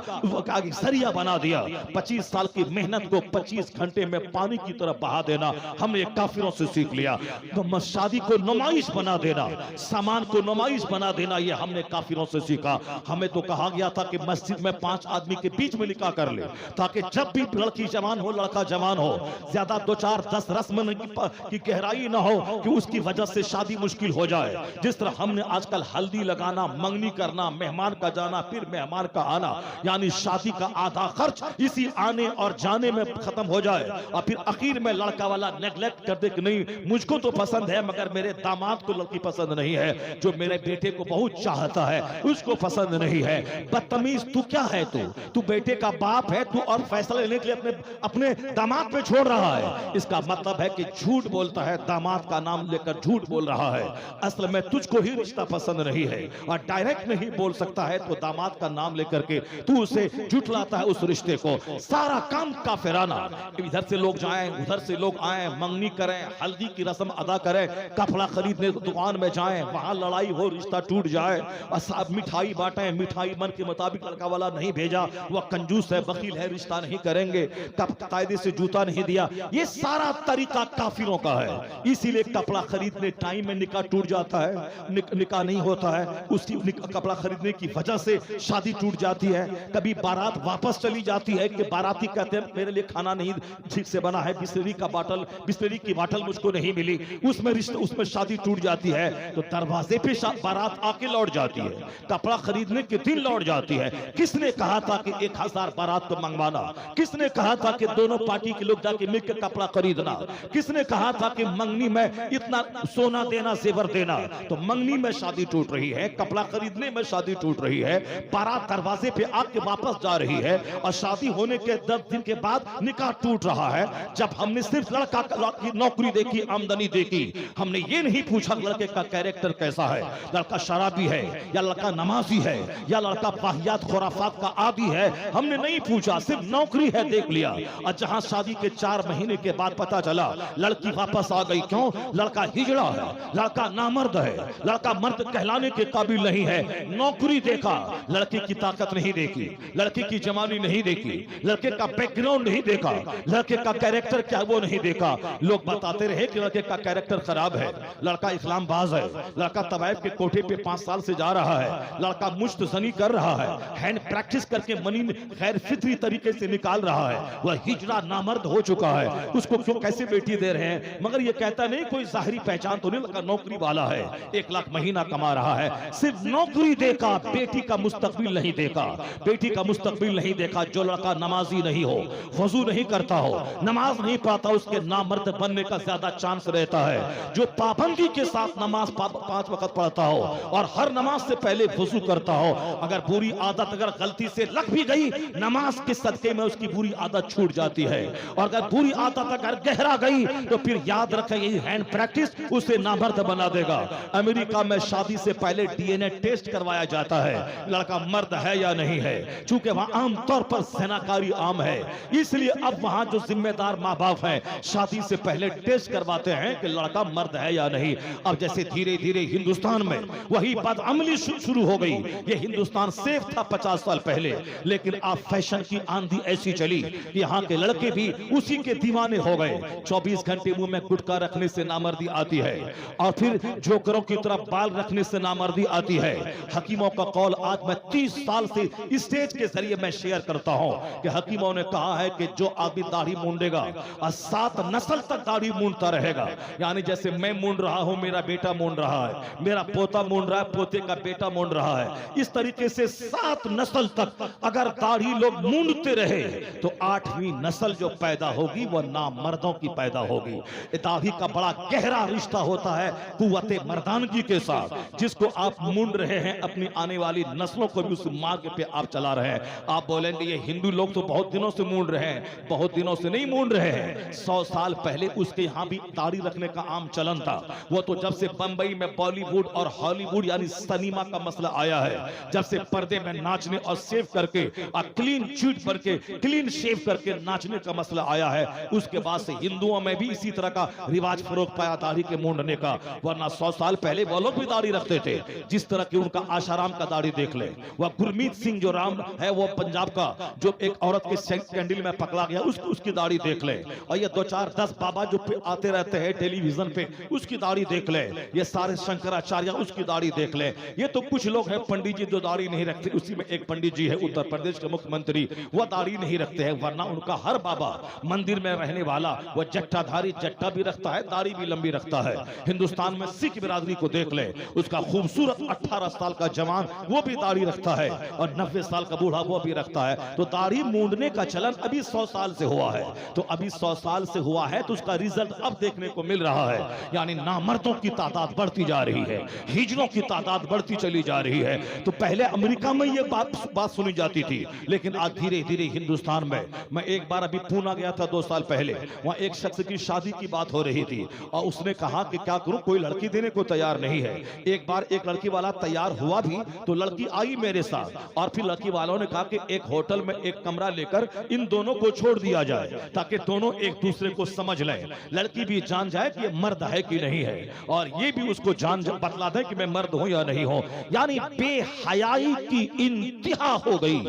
सरिया बना दिया। 25 साल की मेहनत को 25 घंटे में पानी की तरह बहा देना हमने काफिरों से सीख लिया। तो शादी को नुमाइश बना देना, सामान को नुमाइश बना देना, ये हमने काफिरों से सीखा। हमें तो कहा गया था कि मस्जिद में 5 आदमी के बीच में निकाह कर ले, ताकि जब भी लड़की जवान हो लड़का जवान हो, ज्यादा 2 4 10 रस्म की गहराई ना हो कि उसकी वजह से शादी मुश्किल हो जाए। जिस तरह हमने आजकल हल्दी लगाना, मंगनी करना, मेहमान का जाना फिर मेहमान का आना, यानी शादी का आधा खर्च इसी आने और जाने में खत्म हो जाए, और फिर आखिर में लड़का वाला नेग्लेक्ट कर दे कि नहीं मुझको तो पसंद है मगर मेरे दामाद को लड़की पसंद नहीं है, जो मेरे बेटे को बहुत चाहता है उसको पसंद नहीं है। बदतमीज तू क्या है? तू बेटे का बाप है तू, और फैसला लेने के लिए अपने दामाद पे छोड़ रहा है। इसका मतलब है कि झूठ बोलता है, दामाद का नाम लेकर झूठ बोल रहा है। असल में तुझको ही रिश्ता पसंद नहीं है, और डायरेक्ट नहीं बोल सकता है तो दामाद का नाम लेकर के तू उसे झुठलाता है उस रिश्ते को। सारा काम काफिराना, इधर से लोग जाएं उधर से लोग आए, मंगनी करें, हल्दी की रस्म अदा करें, कपड़ा खरीदने दुकान में जाएं, वहां लड़ाई हो रिश्ता टूट जाए, और सब मिठाई बांटे, मिठाई मन के मुताबिक लड़का वाला नहीं भेजा, वह कंजूस है बखील है रिश्ता नहीं करेंगे, कायदे से जूता नहीं दिया, ये सारा तरीका काफिरों का है। इसीलिए कपड़ा खरीदने टाइम में निकाह टूट जाता है, निकाह नहीं होता है, उसकी कपड़ा खरीदने की वजह से शादी टूट जाती है। कभी बारात वापस चली जाती है कि बाराती कहते हैं मेरे लिए खाना नहीं ठीक से बना है, बिस्लरी की बाटल मुझको नहीं मिली, उसमें शादी टूट जाती है। तो दरवाजे पे बारात आके लौट जाती है, कपड़ा खरीदने के दिन लौट जाती है। किसने कहा था कि 1000 बारात को मंगवाना? किसने कहा था कि दोनों पार्टी के लोग जाके मिलकर कपड़ा खरीदना? किसने कहा था कि मंगनी में इतना सोना देना, जेवर देना? तो मंगनी में शादी टूट रही है, कपड़ा खरीदने में शादी टूट रही है, बारात दरवाजे पे आके वापस जा रही है, और शादी होने के 10 दिन के बाद निकाह टूट रहा है। जब हमने सिर्फ लड़का की नौकरी देखी, आमदनी देखी, हमने ये नहीं पूछा लड़के का कैरेक्टर कैसा है, लड़का शराबी है या लड़का नमाजी है या लड़का वाहियात खुराफात का आदी है, हमने नहीं पूछा, सिर्फ नौकरी है देख लिया। और जहां शादी के 4 महीने के बाद पता चला लड़की वापस आ गई, क्यों? लड़का हिजड़ा है, लड़का नामर्द है, लड़का मर्द कहलाने के काबिल नहीं है। नौकरी देखा, लड़के की ताकत नहीं देखी, लड़के की जवानी नहीं देखी, लड़के का बैकग्राउंड नहीं देखा, लड़के का कैरेक्टर क्या वो नहीं देखा। लोग बताते रहे कि लड़के का कैरेक्टर खराब है, लड़का इस्लामबाज है, लड़का तवाइफ के कोठे पे 5 साल से जा रहा है, लड़का मुश्तजनी कर रहा है, हैंड प्रैक्टिस करके मनी गैर फितरी तरीके से निकाल रहा है, वह हिजड़ा नामर्द हो चुका है, उसको क्यों कैसे बेटी दे रहे हैं? मगर ये कहता नहीं कोई जाहिरी पहचान तो नहीं, लड़का नौकरी वाला है, 1 लाख महीना कमा रहा है। सिर्फ नौकरी देखा, बेटी का मुस्तकबिल नहीं देखा, बेटी का मुस्तकबिल नहीं देखा। जो लड़का नमाजी नहीं हो, वजू नहीं करता हो, नमाज नहीं पढ़ता, उसके नामर्द बनने का ज्यादा चांस रहता है। जो पाबंदी के साथ नमाज 5 वक्त पढ़ता हो और हर नमाज से पहले वजू करता हो, अगर बुरी आदत अगर गलती से लग भी गई, नमाज के सदके में उसकी बुरी आदत छूट जाती है। और अगर बुरी आदत अगर गहरा गई तो फिर याद रखें यही हैंड प्रैक्टिस उसे नामर्द बना देगा। अमेरिका में शादी से पहले डीएनए टेस्ट करवाया जाता है, लड़का मर्द है या नहीं है, क्योंकि वहां आमतौर पर ज़नाकारी आम है, इसलिए अब वहां जो जिम्मेदार माँ बाप हैं शादी से पहले टेस्ट करवाते हैं कि लड़का मर्द है या नहीं। अब जैसे धीरे धीरे हिंदुस्तान में वही बदअमली शुरू हो गई। ये हिंदुस्तान सेफ था 50 साल पहले, लेकिन अब फैशन की आंधी ऐसी चली कि यहाँ के लड़के भी उसी के दीवाने हो गए। 24 घंटे मुंह में गुटखा रखने से नामर्दी आती है, और फिर जोकरों की तरफ बाल रखने से नामर्दी आती है। हकीमों का कौल आज मैं 30 साल से स्टेज के जरिए मैं शेयर करता हूं कि हकीमों ने कहा है कि जो आदमी दाढ़ी मूंडेगा और 7 नस्ल तक दाढ़ी मूंडता रहेगा, यानी जैसे मैं मूंड रहा हूं, मेरा बेटा मूंड रहा है, मेरा पोता मूंड रहा है, पोते का बेटा मूंड रहा है, इस तरीके से 7 नस्ल तक अगर दाढ़ी लोग मूंडते रहे तो 8वीं नस्ल जो पैदा होगी वह नामर्दों की पैदा होगी। दाढ़ी का बड़ा गहरा रिश्ता होता है कुव्वते मर्दानगी के साथ, जिसको आप मूंड रहे हैं अपनी आने वाली नस्लों को भी उस मार्ग पे आप चला रहे हैं। आप बोलेंगे ये हिंदू लोग तो बहुत दिनों से मूंड रहे हैं, बहुत दिनों से नहीं मूंड रहे हैं। 100 साल पहले उसके यहाँ भी दाढ़ी रखने का आम चलन था। वो तो जब से बंबई में बॉलीवुड और हॉलीवुड यानी सिनेमा का मसला आया है, जब से पर्दे में नाचने और सेव करके और क्लीन चीट करके क्लीन शेव करके नाचने का मसला आया है, उसके बाद से हिंदुओं में भी इसी तरह का रिवाज फरोग पाया दाढ़ी के मूंडने का। वरना 100 साल पहले वो लोग भी दाढ़ी रखते थे। जिस तरह कि उनका आशाराम का दाढ़ी देख ले, वह गुरमीत सिंह जो राम है वो पंजाब का जो एक औरत के कैंडल में पकड़ा गया उसकी दाढ़ी देख ले, और ये 2-4-10 बाबा जो आते रहते हैं टेलीविजन पे उसकी दाढ़ी देख ले, ये सारे शंकराचार्य उसकी दाढ़ी देख ले। ये तो कुछ लोग हैं पंडित जी जो दाढ़ी नहीं रखते, उसी में एक पंडित जी है उत्तर प्रदेश के मुख्यमंत्री, वह दाढ़ी नहीं रखते हैं, वरना उनका हर बाबा मंदिर में रहने वाला वह जट्टाधारी जट्टा भी रखता है, दाढ़ी भी लंबी रखता है। हिंदुस्तान में सिख बिरादरी को देख ले, उसका खूबसूरत 18 साल का जवान वो भी दाढ़ी रखता है, और 90 साल का बूढ़ा वो भी रखता है। तो दाढ़ी मूंडने का चलन अभी 100 साल से हुआ है, तो अभी 100 साल से हुआ है तो उसका रिजल्ट अब देखने को मिल रहा है। यानी नामर्दों की तादाद बढ़ती जा रही है, हिजड़ों की तादाद बढ़ती चली जा रही है। तो पहले अमेरिका में ये बात सुनी जाती थी, लेकिन आज धीरे धीरे हिंदुस्तान में, मैं एक बार अभी पूना गया था 2 साल पहले, वहां एक शख्स की शादी की बात हो रही थी और उसने कहा कि क्या करूं, कोई लड़की देने को तैयार नहीं है। एक बार एक लड़की वाला तैयार हुआ भी तो लड़की आई मेरे साथ, और फिर लड़की वालों ने कहा कि एक होटल में एक कमरा लेकर इन दोनों को छोड़ दिया जाए ताकि दोनों एक दूसरे को समझ लें, लड़की भी जान जाए कि ये मर्द है कि नहीं है, और ये भी उसको जान बतला दे कि मैं मर्द हूं या नहीं हूं। यानी बेहयाई की इंतहा हो गई।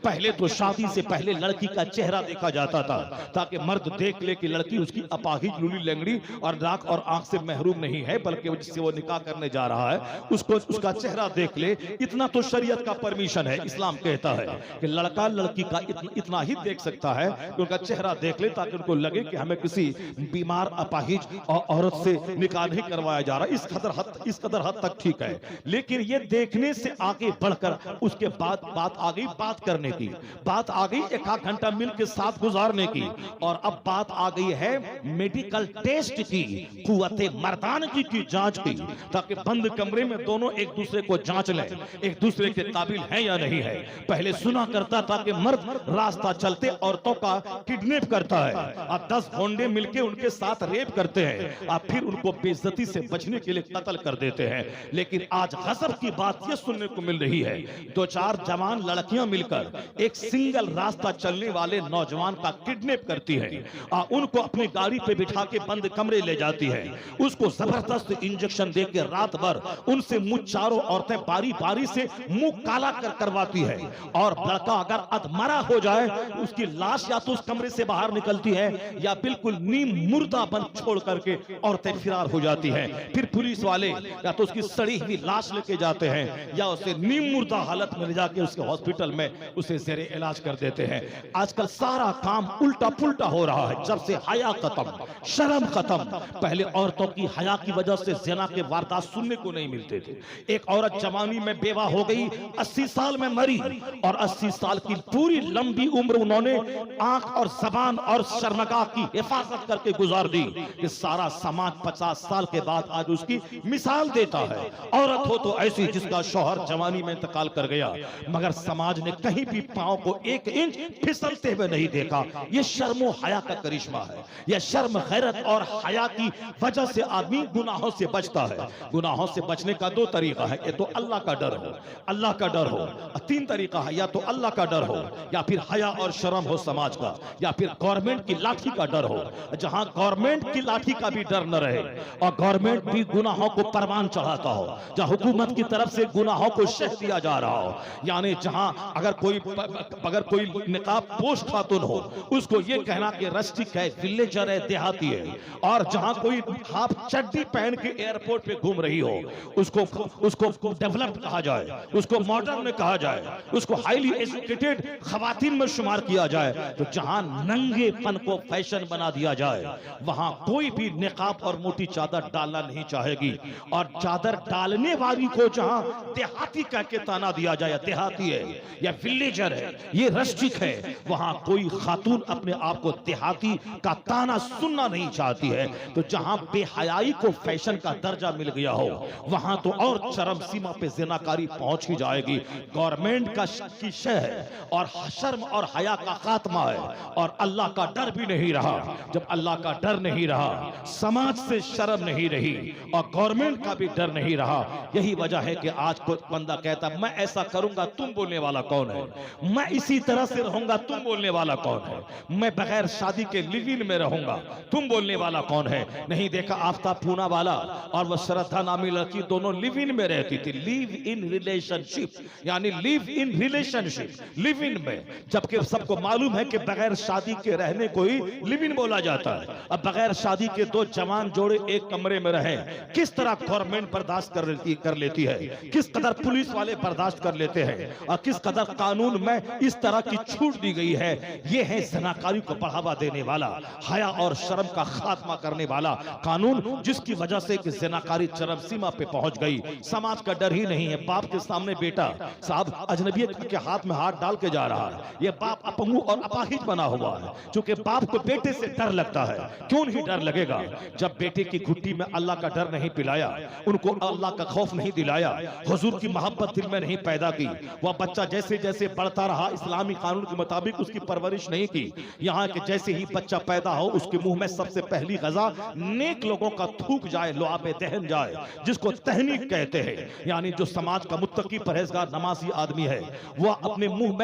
पहले तो शादी से पहले लड़की का चेहरा देखा जाता था ताकि मर्द देख ले कि लड़की उसकी अपाहिज लूली लंगड़ी और नाक और आंख से महरूम नहीं है, बल्कि जिससे वो निकाह करने जा रहा है उसको उसका चेहरा देख ले। इतना तो शरीयत का परमिशन है, इस्लाम कहता है कि लड़का लड़की का इतना ही देख सकता है कि उनका चेहरा देख ले ताकि उनको लगे कि हमें किसी बीमार अपाहिज और औरत से निकाह नहीं करवाया जा रहा। इस कदर हद तक ठीक है, लेकिन ये देखने से आगे बढ़कर उसके बाद बात आ गई बात करने की, बात आ गई 1-8 घंटा मिल के साथ गुजारने की, और अब बात आ गई है मेडिकल टेस्ट की, कुव्वते मर्दानगी की जांच की, ताकि बंद कमरे में दोनों एक दूसरे को जांच लें, एक दूसरे के काबिल है या नहीं है। पहले सुना करता था कि मर्द रास्ता चलते औरतों का किडनैप करता है और 10 गोंडे मिलके उनके साथ रेप करते हैं और फिर उनको बेइज्जती से बचने के लिए कत्ल कर देते हैं। लेकिन आज गजब की बात यह सुनने को मिल रही है, 2-4 जवान लड़कियां मिलकर एक सिंगल रास्ता चलने वाले नौजवान का किडनैप करती है और उनको अपनी गाड़ी पे बिठा के बंद कमरे ले जाती है, उसको जबरदस्त इंजेक्शन देकर रात भर उनसे मुंह चारों औरतें बारी बारी से मुंह काला करवाती है, और लड़का अगर अधमरा हो जाए उसकी लाश या तो उस कमरे से बाहर निकलती है या बिल्कुल नीम मुर्दा बन छोड़ करके औरतें फिरार हो जाती हैं। फिर पुलिस वाले या तो उसकी सड़ी हुई लाश लेके जाते हैं या उसे नीम मुर्दा हालत में ले जाके उसके हॉस्पिटल में उसे जेरे इलाज कर देते हैं। आजकल सारा काम उल्टा पुल्टा हो रहा है, जब से हया खत्म, शर्म खत्म। पहले औरतों की हया की वजह से ज़िना के वारदात सुनने को नहीं मिलते थे। एक औरत जवानी में बेवा हो गई, 80 साल में मरी, और 80 साल की पूरी लंबी उम्र उन्होंने आंख और जबान और शर्मगाह की हिफाजत करके गुजार दी कि सारा समाज 50 साल के बाद आज उसकी मिसाल देता है। औरत हो तो ऐसी जिसका शौहर जवानी में इंतकाल कर गया, मगर समाज ने कहीं भी पांव को 1 इंच फिसलते हुए नहीं देखा। यह शर्म हया का करिश्मा है। यह शर्म गैरत और हया की वजह से आदमी गुनाहों से बचता है। गुनाहों से बचने का 2 तरीका है, ये तो अल्लाह का डर हो, अल्लाह का डर हो। 3 तरीका है, या तो अल्लाह का डर हो, या फिर हया और शर्म हो समाज का, या फिर गवर्नमेंट की लाठी का डर हो। जहां गवर्नमेंट की लाठी का भी डर न रहे और गवर्नमेंट भी गुनाहों को परवान चढ़ाता हो, जहां हुकूमत की तरफ से गुनाहों को शह दिया जा रहा हो, यानी जहां अगर कोई निकाब पोश खातून हो उसको ये कहना कि रस्टिक है, विलेजर है, देहाती है, और जहां कोई हाफ चड्डी पहन के एयरपोर्ट पे घूम रही हो उसको डेवलप्ड कहा जाए, उसको मॉडर्न कहा जाए, उसको हाईली एजुकेटेड खवातीन में शुमार किया जाए। तो जहां नंगेपन को फैशन बना दिया जाए वहां कोई भी निकाब और मोटी चादर डालना नहीं चाहेगी, और चादर डालने वाली को जहां देहाती कह के ताना दिया जाए, देहाती है या विलेजर है, ये रस्टिक है, वहां कोई खातून अपने आप को देहाती का ताना सुनना नहीं चाहती है। तो जहां बेहयाई को फैशन का दर्जा मिल गया हो वहां तो और चरम सीमा पे ज़िनाकारी पहुंच ही जाएगी। गवर्नमेंट का की शह है और शर्म और हया का खात्मा है, और अल्लाह का डर भी नहीं रहा। जब अल्लाह का डर नहीं रहा, समाज से शर्म नहीं रही और गवर्नमेंट का भी डर नहीं रहा, यही वजह है कि आज कोई बंदा कहता मैं ऐसा करूंगा, तुम बोलने वाला कौन है? मैं इसी तरह से रहूंगा, तुम बोलने वाला कौन है? मैं बगैर शादी के लिव इन में रहूंगा, तुम बोलने वाला कौन है? नहीं देखा आफ्ताब पूना वाला और वह श्रद्धा नामी लड़की दोनों लिव इन में रहते रहती थी, लिव इन रिलेशनशिप, यानी live in relationship, live in में, जबकि सबको मालूम है कि बगैर शादी के रहने को ही लिव इन बोला जाता है। अब बगैर शादी के दो जवान जोड़े एक कमरे में रहे, किस तरह गवर्नमेंट बर्दाश्त कर लेती है, किस कदर पुलिस वाले बर्दाश्त कर लेते हैं, और किस कदर कानून में इस तरह की छूट दी गई है। यह है ज़नाकारी को बढ़ावा देने वाला, हया और शर्म का खात्मा करने वाला कानून, जिसकी वजह से कि ज़नाकारी चरम सीमा पे पहुंच गई। समाज का डर ही नहीं है। बाप के सामने बेटा साहब अजनबी के हाथ में हाथ डाल के जा रहा है, यह बाप अपंगु और अपाहिज बना हुआ है, क्योंकि बाप को बेटे से डर लगता है। क्यों नहीं डर लगेगा जब बेटे की घुट्टी में अल्लाह का डर नहीं पिलाया, उनको अल्लाह का खौफ नहीं दिलाया, हुजूर की मोहब्बत दिल में नहीं पैदा की। वह बच्चा जैसे जैसे बढ़ता रहा, इस्लामी कानून के मुताबिक उसकी परवरिश नहीं की। यहाँ के जैसे ही बच्चा पैदा हो, उसके मुंह में सबसे पहली गजा नेक लोगों का थूक जाए, लुआबे दहन जाए, जिसको तहनीक कहते हैं, यानी जो समाज का मुत्तकी परहेजगार नमाजी आदमी है, वह अपने मुंह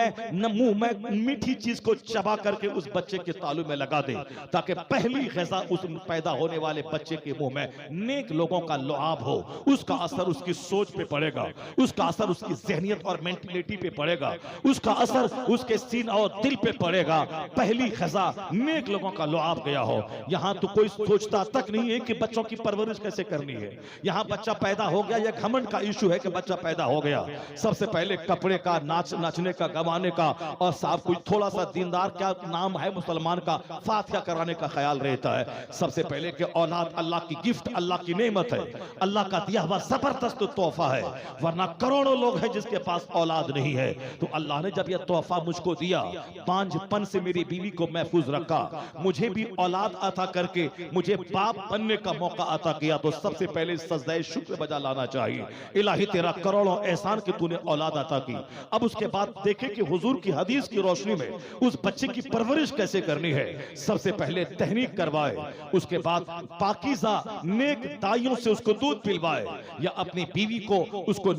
में मीठी चीज को चबा करके उस बच्चे के तालू में लगा दे, ताकि पहली गजा उस पैदा होने वाले बच्चे के मुंह में नेक लोगों का लुआब हो। उसका असर उसकी सोच पे पड़ेगा, उसका असर उसकी जहनियत और मेंटलिटी पे पड़ेगा, उसका असर उसके सीन और दिल पे पड़ेगा। पहली गजा नेक लोगों का लुआब गया हो। यहाँ तो कोई सोचता तक नहीं है कि बच्चों की परवरिश कैसे करनी है। यहाँ बच्चा पैदा हो गया, यह घमंड का इशू है कि बच्चा पैदा हो गया, सबसे पहले कपड़े का, नाचने का, गवाने का, और साहब कोई थोड़ा सा दीनदार, क्या नाम है मुसलमान का, फातिहा कराने का ख्याल रहता है। सबसे पहले कि औलाद अल्लाह की गिफ्ट, अल्लाह की नेमत है, अल्लाह का दिया हुआ जबरदस्त तोहफा है, वरना करोड़ों लोग हैं जिसके पास औलाद नहीं है। तो अल्लाह ने जब यह तोहफा मुझको दिया, बांझपन से मेरी बीवी को महफूज रखा, मुझे भी औलाद अता करके मुझे बाप बनने का मौका अता किया, तो सबसे पहले सजदाए शुक्र बजा लाना चाहिए। इलाही तेरा करोड़ों एहसान कि तूने औलाद अता की। अब उसके बाद देखे कि हुजूर की हदीस की रोशनी में उस बच्चे की परवरिश कैसे करनी है। सबसे पहले तहनीक करवाए, उसके बाद पाकीज़ा नेक दाइयों से उसको दूध पिलवाए, या अपनी बीवी को उसको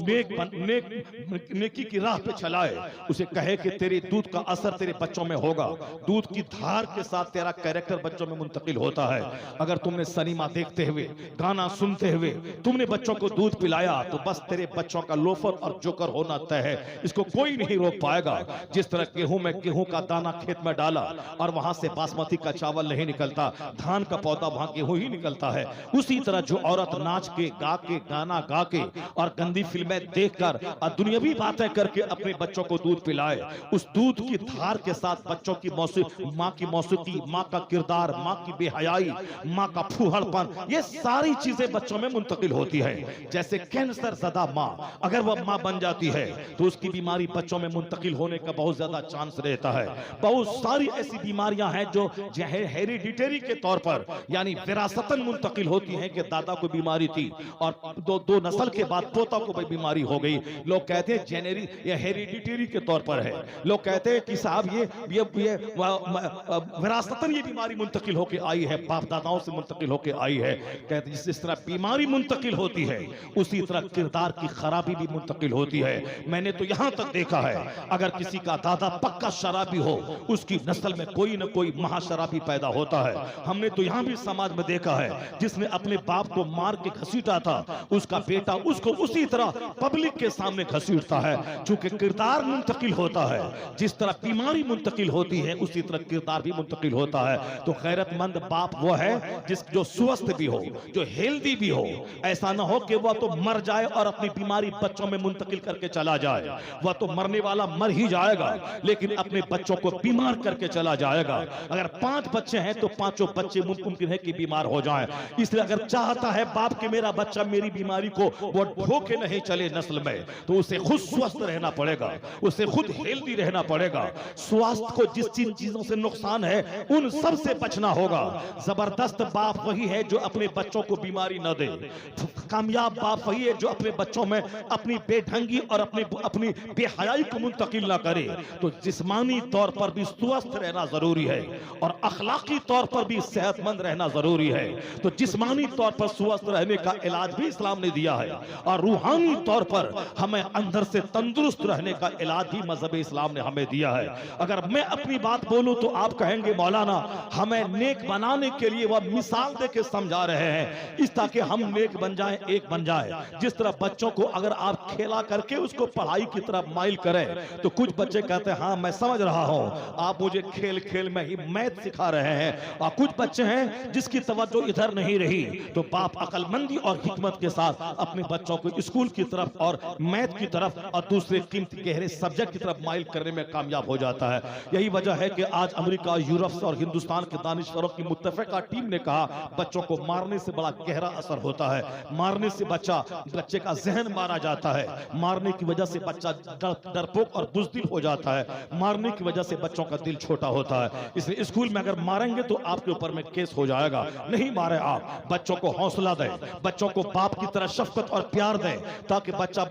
नेकी की राह पे चलाए, उसे कहे कि तेरे दूध का असर तेरे बच्चों में होगा। दूध की धार के साथ तेरा कैरेक्टर बच्चों में मुंतकिल होता है। अगर तुमने सनीमा देखते हुए, गाना सुनते हुए तुमने बच्चों को दूध पिलाया, तो बस तेरे बच्चों का लोफर और जोकर होना तय है, इसको कोई नहीं रोक पाएगा। जिस तरह गेहूं में गेहूं का दाना खेत में डाला और वहां से बासमती का चावल नहीं निकलता, धान का पौधा वहां गेहूं ही निकलता है, उसी तरह जो औरत नाच के, गा के, गाना गा के और गंदी फिल्में देखकर और दुनियावी बातें करके अपने बच्चों को दूध पिलाए, उस दूध की धार के साथ बच्चों की माँ की मौसीकी, माँ का किरदार, माँ की बेहयाई, माँ का फूहड़पन, ये सारी चीजें बच्चों में मुंतकिल होती है। जैसे कैंसर ज़दा माँ अगर वह माँ बन जाती है तो उसकी बीमारी बच्चों में मुंतकिल होने का बहुत ज्यादा चांस रहता है। बहुत सारी ऐसी बीमारियां हैं जो हेरिडिटरी के तौर पर, यानी विरासतन मुंतकिल होती हैं, कि दादा को बीमारी थी और दो नस्ल के बाद पोता को भी बीमारी हो गई। लोग कहते हैं जेनेरी, ये हेरिडिटरी के तौर पर है। लोग कहते हैं कि साहब ये विरासतन ये बीमारी मुंतकिल होकर आई है, बाप दादाओं से मुंतकिल होकर आई है। कहते हैं जिस तरह बीमारी मुंतकिल होती है, उसी तरह किरदार की खराबी भी मुंतकिल होती है। मैंने तो यहां तक देखा है, अगर किसी का दादा पक्का शराबी हो, उसकी नस्ल में कोई न कोई महाशराबी पैदा होता है। हमने तो यहां भी समाज में देखा है, जिसने अपने बाप को मार के घसीटा था, उसका बेटा उसको उसी तरह पब्लिक के सामने घसीटता है। चूंकि किरदार मुंतकिल होता है, जिस तरह बीमारी मुंतकिल होती है, उसी तरह किरदार भी मुंतकिल होता है। तो गैरतमंद बाप वो है जो स्वस्थ भी हो, जो हेल्दी भी हो। ऐसा ना हो कि वह तो मर जाए और अपनी बीमारी बच्चों में मुंतकिल करके चला जाए। वह तो मरने वाला मर ही जाएगा, लेकिन अपने बच्चों को बीमार करके चला जाएगा। अगर 5 बच्चे हैं तो 5 बच्चे मुमकिन है कि बीमार हो जाएं। इसलिए अगर चाहता है बाप कि मेरा बच्चा मेरी बीमारी को वो ढोके नहीं चले नस्ल में, तो उसे खुद स्वस्थ रहना पड़ेगा, उसे खुद हेल्दी रहना पड़ेगा। स्वास्थ्य को जिस चीजों से नुकसान है, उन सब से बचना होगा। जबरदस्त बाप वही है जो अपने बच्चों को बीमारी न दे। कामयाब बाप वही है जो अपने बच्चों में अपनी बेढंगी और अपनी बेहयाई को मुंतकिल ना करे। तो जिस्मानी तौर पर भी स्वस्थ रहना जरूरी है और अखलाकी तौर पर भी सेहतमंद रहना जरूरी है। तो जिस्मानी तौर पर स्वस्थ रहने का इलाज भी इस्लाम ने दिया है, और रूहानी तौर पर हमें अंदर से तंदुरुस्त रहने का इलाज भी मजहब इस्लाम ने हमें दिया है। अगर मैं अपनी बात बोलूं तो आप कहेंगे मौलाना हमें नेक बनाने के लिए वह मिसाल देके समझा रहे हैं, इस ताकि हम नेक बन जाएं, एक बन जाए। जिस जिस तरह बच्चों को अगर आप खेला करके उसको पढ़ाई की तरफ माइल करें तो कुछ बच्चे कहते हैं हाँ मैं समझ रहा हूं, आप मुझे खेल खेल में ही मैथ सिखा रहे हैं। और कुछ बच्चे हैं जिसकी तवज्जो इधर नहीं रही तो बाप अकलमंदी और हिकमत के साथ अपने बच्चों को स्कूल की तरफ और मैथ की तरफ और दूसरे कीमती गहरे सब्जेक्ट की तरफ माइल करने में कामयाब हो जाता है। यही वजह है कि आज अमेरिका, यूरोप और हिंदुस्तान के दानिशवरों की मुत्तफिका टीम ने कहा बच्चों को मारने से बड़ा गहरा असर होता है, मारने से बच्चे का जहन मारा जाता है, मारने की वजह से बच्चा डरपोक और बुज़दिल हो जाता है, मारने की वजह से बच्चों का दिल छोटा होता है। इसलिए स्कूल में अगर मारेंगे तो आपके ऊपर में केस हो जाएगा। नहीं मारे आप, बच्चों को हौसला दें, बच्चों को बाप की तरह शफकत और प्यार दें ताकि बच्चा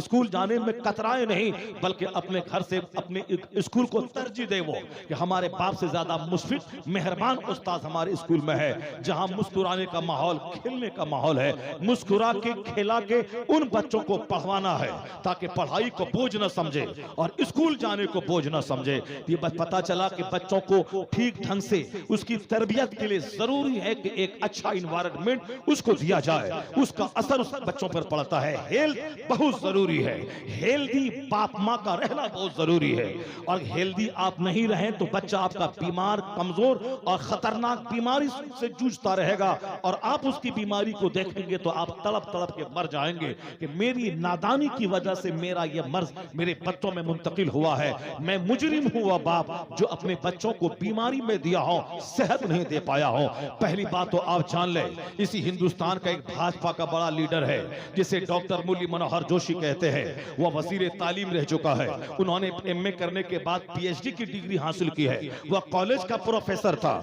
स्कूल जाने में कतराए नहीं, बल्कि अपने घर से अपने स्कूल को तरजीह दे वो कि हमारे बाप से ज्यादा मुशफिक मेहरबान उस्ताद हमारे स्कूल में है, जहां मुस्कुराने का माहौल, खेलने का माहौल है, मुस्कुरा के खिला के उन बच्चों को पढ़वाना है ताकि पढ़ाई को बोझ न समझे और स्कूल जाने को बोझ न समझे। ये पता चला कि बच्चों को ठीक ढंग से उसकी तरबियत के लिए जरूरी है कि एक अच्छा इन्वायरमेंट उसको दिया जाए, उसका असर उस बच्चों पर पड़ता है। हेल्थ बहुत जरूरी है, हेल्दी बाप माँ का रहना बहुत जरूरी है, और हेल्दी आप नहीं रहें तो बच्चा आपका बीमार, कमजोर और खतरनाक बीमारी से जूझता रहेगा और आप उसकी बीमारी को देखेंगे तो आप तड़प तड़प के मर जाएंगे कि मेरी नादानी की वजह से मेरा यह मर्ज मेरे बच्चों में मुंतकिल हुआ है, मैं मुजरिम हुआ बाप जो अपने बच्चों को बीमारी में दिया हो, सेहत नहीं दे पाया हो। पहली बात तो आप जान ले, इसी हिंदुस्तान का एक भाजपा का बड़ा लीडर है जिसे डॉक्टर मुरली मनोहर जोशी कहते हैं, वह वजीर तालीम रह चुका है। उन्होंने एमए करने के बाद पीएचडी की डिग्री हासिल की है। वह कॉलेज का प्रोफेसर था,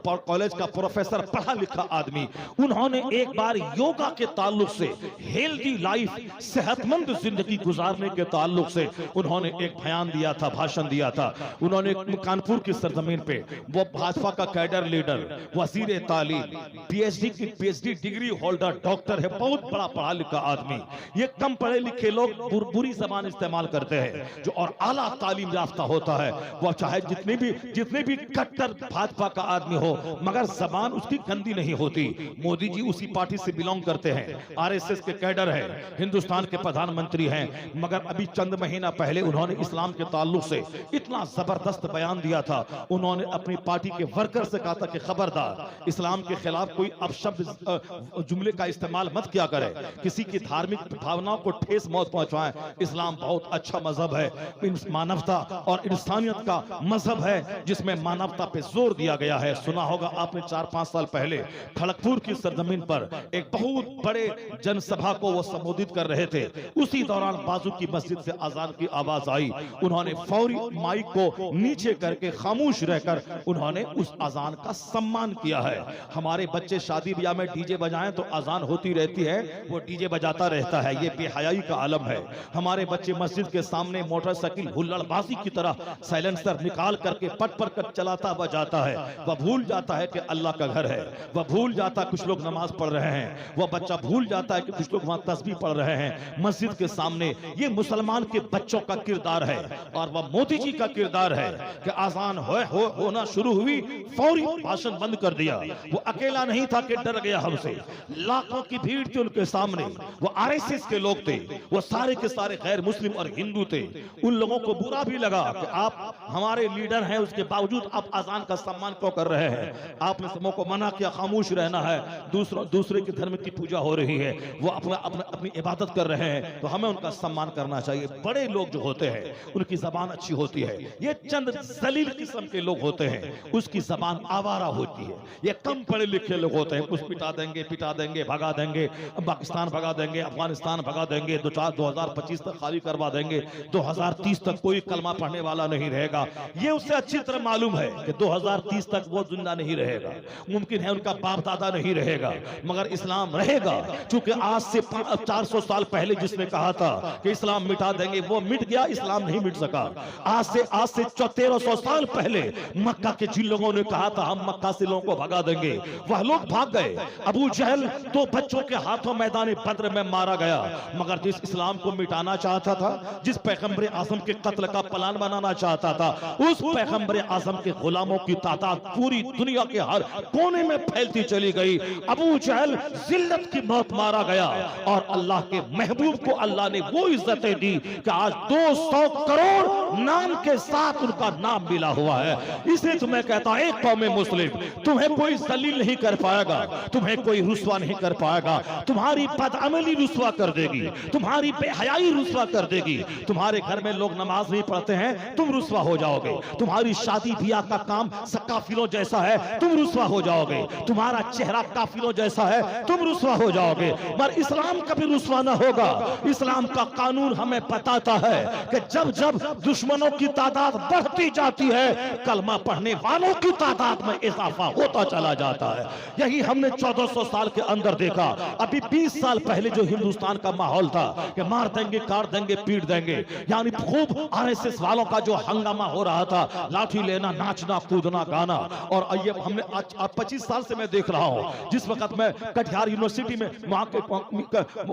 कॉलेज का प्रोफेसर, पढ़ा लिखा आदमी। उन्होंने एक बार योगा के ताल्लुक से, हेल्दी लाइफ, सेहतमंद जिंदगी गुजारने के ताल्लुक से उन्होंने एक बयान दिया था, भाषण दिया था। उन्होंने कानपुर की सरजमीन पे, वो भाजपा का कैडर लीडर, वजीर तालीम, पीएचडी डिग्री होल्डर, डॉक्टर है, बहुत बड़ा पढ़ा लिखा आदमी। ये कम पढ़े लिखे लोग बुरी जबान इस्तेमाल करते हैं, जो और आला तालीम याफ्ता होता है वह चाहे जितने भी कट्टर भाजपा का आदमी हो, मगर जबान उसकी गंदी नहीं होती। मोदी जी उसी पार्टी से बिलोंग करते हैं, आरएसएस के कैडर है, हिंदुस्तान के प्रधानमंत्री हैं, मगर अभी चंद महीना पहले उन्होंने इस्लाम के ताल्लुक से इतना जबरदस्त बयान दिया था। उन्होंने अपनी पार्टी के वर्कर से कहा था कि खबरदार इस्लाम के खिलाफ कोई अपशब्द जुमले का इस्तेमाल मत किया करे, किसी की धार्मिक भावनाओं को ठेस मौत पहुंचाएं। इस्लाम बहुत अच्छा मजहब है, मानवता और इंसानियत का मजहब है जिसमें मानवता पे जोर दिया गया है। सुना होगा आपने 4-5 साल पहले खड़गपुर की सरजमीन पर एक बहुत बड़े जनसभा को वो संबोधित कर रहे थे। उसी दौरान बाजू की मस्जिद से अजान की आवाज आई, उन्होंने फौरी माइक को नीचे करके खामोश रहकर उन्होंने उस अजान का सम्मान किया है। हमारे बच्चे शादी ब्याह में डीजे बजाएं तो अजान होती रहती है, वो डीजे बजाता रहता है, ये बेहयाई का आलम है। हमारे बच्चे मस्जिद के सामने मोटरसाइकिल हुल्लड़बाजी की तरह साइलेंसर निकाल करके पट पर कट चलाता बजाता है, वह भूल जाता है कि अल्लाह का घर है, वह भूल जाता है कुछ लोग नमाज पढ़ रहे हैं, वह बच्चा भूल जाता है कि कुछ लोग वहां तस्बीह पढ़ रहे हैं मस्जिद के सामने। ये मुसलमान के बच्चों का किरदार है और वह मोदी जी का किरदार है कि आजान होना शुरू हुई, फौरी भाषण बंद कर दिया। वो अकेला नहीं था कि डर गया हमसे, लाखों की भीड़ थी उनके सामने, वो आरएसएस के लोग थे, वो सारे के सारे गैर मुस्लिम और हिंदू थे। उन लोगों को बुरा भी लगा कि आप हमारे लीडर हैं, उसके बावजूद आप अजान का सम्मान क्यों कर रहे हैं? आपने सबों को मना किया, खामोश रहना है, दूसरे के धर्म की पूजा हो रही है, वो अपनी इबादत कर रहे हैं तो हमें उनका सम्मान करना चाहिए। बड़े लोग जो होते हैं उनकी जबान अच्छी होती है, ये चंद जलील किस्म के लोग होते हैं उसकी जबान आवारा होती है। ये कम पढ़े लिखे लोग होते हैं, कुछ पिटा देंगे, भगा देंगे, पाकिस्तान भगा देंगे, अफगानिस्तान भगा देंगे, 2025 तक खाली करवा देंगे, 2030 तक कोई कलमा पढ़ने वाला नहीं रहेगा। ये उससे अच्छी तरह मालूम है कि 2030 तक वो जिंदा नहीं रहेगा, मुमकिन है उनका बाप दादा नहीं रहेगा, मगर इस्लाम रहेगा। क्योंकि आज से 400 साल पहले पहले जिसने कहा था कि इस्लाम मिटा देंगे वो मिट गया, इस्लाम नहीं मिट सका। आज से 1300 साल पहले मक्का के जिन लोगों ने कहा था हम मक्का से लोगों को भगा देंगे, वह लोग भाग गए। अबू जहल 2 बच्चों के हाथों मैदान बद्र में मारा गया। मगर जिस इस्लाम को मिटाना चाहता था, जिस पैगंबर आजम के कत्ल का प्लान बनाना चाहता था, उस पैगंबर आजम के गुलामों की तादाद पूरी दुनिया के हर कोने में फैलती चली गई। अबू जहल जिल्लत की मौत मारा गया और अल्लाह के महबूब को अल्लाह ने वो इज्जतें दी कि आज 200 करोड़ नाम के साथ उनका नाम मिला हुआ है। इसलिए तुम्हें कहता हूं, एक कौम मुस्लिम, तुम्हें कोई जलील नहीं कर पाएगा, तुम्हें कोई रुस्वा नहीं कर पाएगा। तुम्हारी बदअमली रुस्वा कर देगी, तुम्हारी बेहयाई रुस्वा कर देगी। तुम्हारे घर में लोग नमाज नहीं पढ़ते हैं, तुम रुस्वा हो जाओगे। तुम्हारी शादी ब्याह का काम काफिरों जैसा है, तुम रुस्वा हो जाओगे। तुम्हारा चेहरा काफिरों जैसा है, तुम रुस्वा हो जाओगे। पर इस्लाम कभी रुस्वा ना होगा। इस्लाम का कानून हमें बताता है कि जब जब दुश्मनों की तादाद बढ़ती जाती है, कलमा पढ़ने वालों की तादाद में इजाफा होता चला जाता है। यही हमने 1400 साल के अंदर देखा। अभी 20 साल पहले जो हिंदुस्तान का माहौल था कि मार देंगे, काट देंगे, पीट देंगे, यानी खूब आरएसएस वालों का जो हंगामा हो रहा था, लाठी लेना, नाचना, कूदना, गाना। और ये हमने आज 25 साल से मैं देख रहा हूं। जिस वक्त मैं कटिहार यूनिवर्सिटी में, वहां के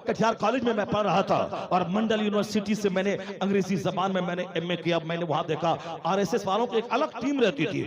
कटिहार कॉलेज में मैं पढ़ रहा था और मंडल यूनिवर्सिटी से मैंने अंग्रेजी जबान में मैंने एमए किया। मैंने वहां देखा आरएसएस वालों की एक अलग टीम रहती थी,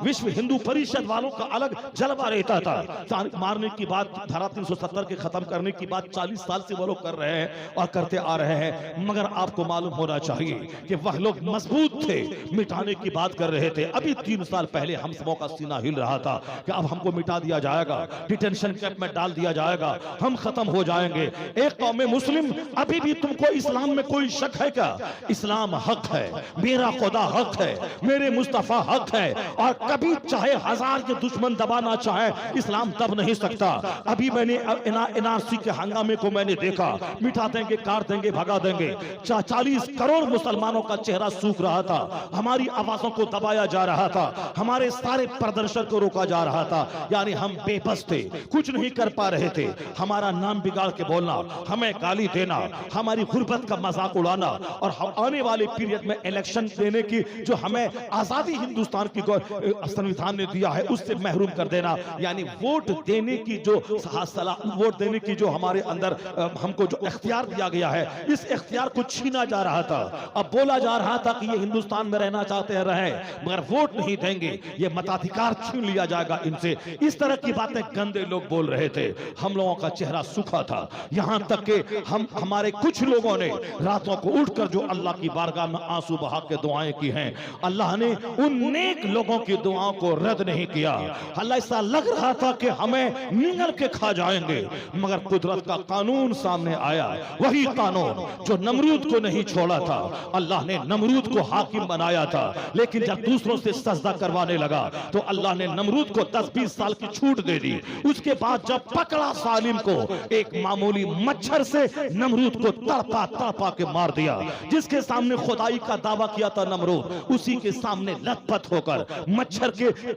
विश्व हिंदू परिषद वालों का अलग जलवा रहता था। मारने की बात, धारा 370 के खत्म करने की बात 40 साल से वो लोग कर रहे हैं और करते आ रहे हैं। मगर आपको मालूम होना चाहिए कि वह लोग मजबूत थे, मिटाने की बात कर रहे थे। अभी 3 साल पहले हम सबों का सीना हिल रहा था कि अब हमको मिटा दिया जाएगा, डिटेंशन कैंप में डाल दिया जाएगा, हम खत्म हो जाएंगे। एक कौम मुस्लिम, अभी भी तुमको इस्लाम में कोई शक है क्या? इस्लाम हक है, मेरा खुदा हक है, मेरे मुस्तफा हक है, और कभी चाहे 1000 के दुश्मन दबाना चाहे, इस्लाम दब नहीं सकता। अभी मैंने एनआरसी के हंगामे को मैंने देखा, मिटा देंगे, काट देंगे, भगा देंगे। 40 करोड़ मुसलमानों का चेहरा सूख रहा था, हमारी आवाजों को दबाया जा रहा था, हमारे सारे प्रदर्शन को रोका जा रहा था। यानी हम बेबस थे, कुछ नहीं कर पा रहे थे। हमारा नाम बिगाड़ के बोलना, हमें गाली देना, हमारी गुर्बत का मजाक उड़ाना, और आने वाले पीरियड में इलेक्शन देने की जो हमें आजादी हिंदुस्तान की संविधान ने दिया है, उससे महरूम कर देना। यानी वोट देने की जो वोट देने की जो हमारे अंदर हमको जो इख्तियार दिया गया है, इस इख्तियार को छीना जा रहा था। अब बोला जा रहा था कि ये हिंदुस्तान में रहना चाहते हैं रहे, मगर वोट नहीं देंगे, ये मताधिकार छीन लिया जाएगा इनसे। इस तरह की बातें गंदे लोग बोल रहे थे। हम लोगों का चेहरा सूखा था, यहां तक कि हमारे कुछ लोगों ने रातों को उठकर जो अल्लाह की बारगाह में आंसू बहा के दुआएं की हैं, अल्लाह ने उन नेक लोगों की दुआओं को रद्द नहीं किया। अल्लाह, ऐसा लग रहा था कि हमें निगल के खा जाएंगे, मगर कुदरत का कानून सामने आया। वही कानून जो नमरूद को नहीं छोड़ा था, अल्लाह ने नमरूद को हाकिम बनाया था। लेकिन जब दूसरों से सजदा करवाने लगा तो अल्लाह ने नमरूद को 10-20 साल की छूट दे दी। उसके बाद जब पकड़ा सालिम को, एक मामूली मच्छर से नमरूद को तड़पा तड़पा के मार दिया। जिसके सामने खुदाई का दावा किया था नमरूद, उसी के सामने लथपथ होकर, मच्छर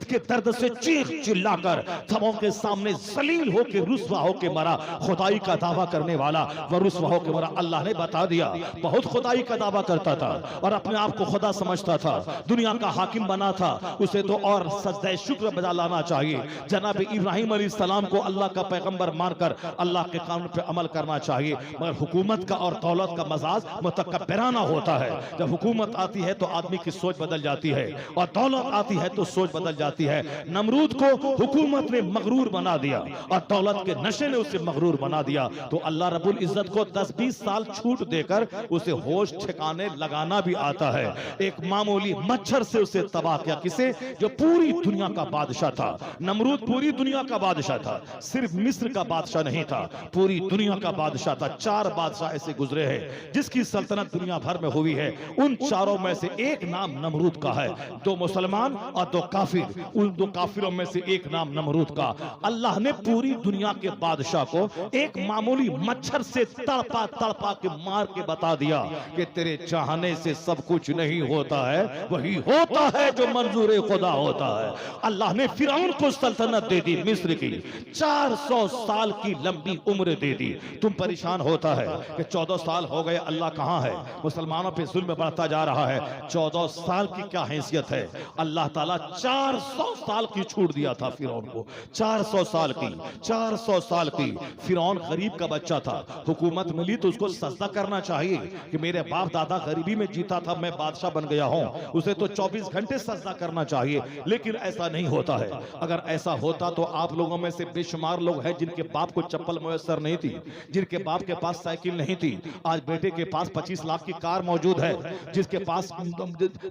के दर्द से चीख चिल्लाकर, सबों के सामने जलील होके, रुस्वा होके मरा। खुदाई का दावा करने वाला वह रुस्वा होके मरा। अल्लाह ने बता दिया, बहुत खुदाई का दावा करता था और अपने आप को खुदा समझता था, दुनिया का हाकिम बना था, उसे तो और सजदे शुक्र बजा लाना चाहिए। जनाब इब्राहिम अलैहिस्सलाम को अल्लाह का पैगंबर मानकर अल्लाह के कानून पे अमल करना चाहिए। मगर हुकूमत का और दौलत का मजाज मुतकब्बिराना होता है। जब हुकूमत आती है तो आदमी की सोच बदल जाती है, और दौलत आती है तो सोच बदल जाती है। नमरूद को हुकूमत ने मगरूर बना दिया और दौलत के नशे ने उसे मगरूर बना दिया। तो अल्लाह रब्बुल इज्जत को 10-20 साल छूट देकर उसे होश ठिकाने लगाना भी आता है। एक मामूली मच्छर से उसे तबाह किया। किसे? जो पूरी दुनिया का बादशाह था। नमरूद पूरी दुनिया का बादशाह था, सिर्फ मिस्र का बादशाह नहीं था, पूरी दुनिया का बादशाह था। 4 बादशाह ऐसे गुजरे हैं जिसकी सल्तनत दुनिया भर में हुई है। उन चारों में से एक नाम नमरूद का है। 2 मुसलमान और 2 काफिर, उन 2 काफिरों में से एक नाम नमरूद का। अल्लाह ने पूरी दुनिया के बादशाह को एक मामूली मच्छर से तड़पा तड़पा के मार के बता दिया कि तेरे चाहने से सब कुछ नहीं होता है, वही होता है जो मंजूर खुदा होता है। अल्लाह ने फिरौन को सल्तनत दे दी मिस्र की, 400 साल की लंबी उम्र दे दी। तुम परेशान होता है कि 14 साल हो गए, अल्लाह कहाँ है, मुसलमानों पे जुल्म बढ़ता जा रहा है। 14 साल की क्या हैसियत है, अल्लाह ताला 400 साल की छूट दिया था फिरौन को, 400 साल की, 400 साल की। फिरौन गरीब का बच्चा था, हुकूमत मिली तो उसको सजदा करना चाहिए कि मेरे बाप दादा गरीबी में जीता था, मैं बादशाह बन गया हूं, उसे तो 24 घंटे सजदा करना चाहिए। लेकिन ऐसा नहीं होता है। अगर ऐसा होता तो आप लोगों में से बेशुमार लोग हैं जिनके बाप को चप्पल मुयस्सर नहीं थी, जिनके बाप के पास साइकिल नहीं थी। आज बेटे के पास 25 लाख की कार मौजूद है, जिसके पास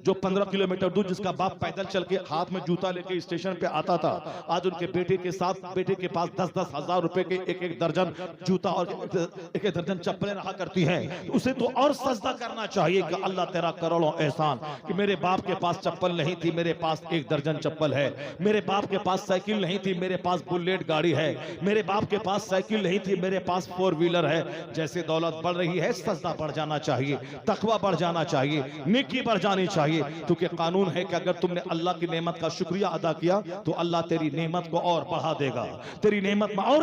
जो 15 किलोमीटर दूर जिसका बाप पैदल चल के हाथ में जूता लेके स्टेशन पे आता था, आज उनके बेटे के साथ बेटे के पास 10-10 हजार रुपए के एक दर्जन जूता और एक दर्जन चप्पलें रहा करती हैं। उसे तो और सजदा करना चाहिए कि अल्लाह तेरा करोड़ों एहसान कि मेरे बाप के पास चप्पल नहीं थी, मेरे पास 1 दर्जन चप्पल है। मेरे बाप के पास साइकिल नहीं थी, मेरे पास बुलेट गाड़ी है। मेरे बाप के पास साइकिल नहीं थी, मेरे पास 4 व्हीलर है। जैसे दौलत बढ़ रही है, सजदा बढ़ जाना चाहिए, तकवा बढ़ जाना चाहिए, नेकी बढ़ जानी चाहिए। क्योंकि कानून है कि अगर तुमने अल्लाह की नेमत का शुक्रिया अदा किया तो अल्लाह तेरी नेमत को और बढ़ा देगा, तेरी नेमत में और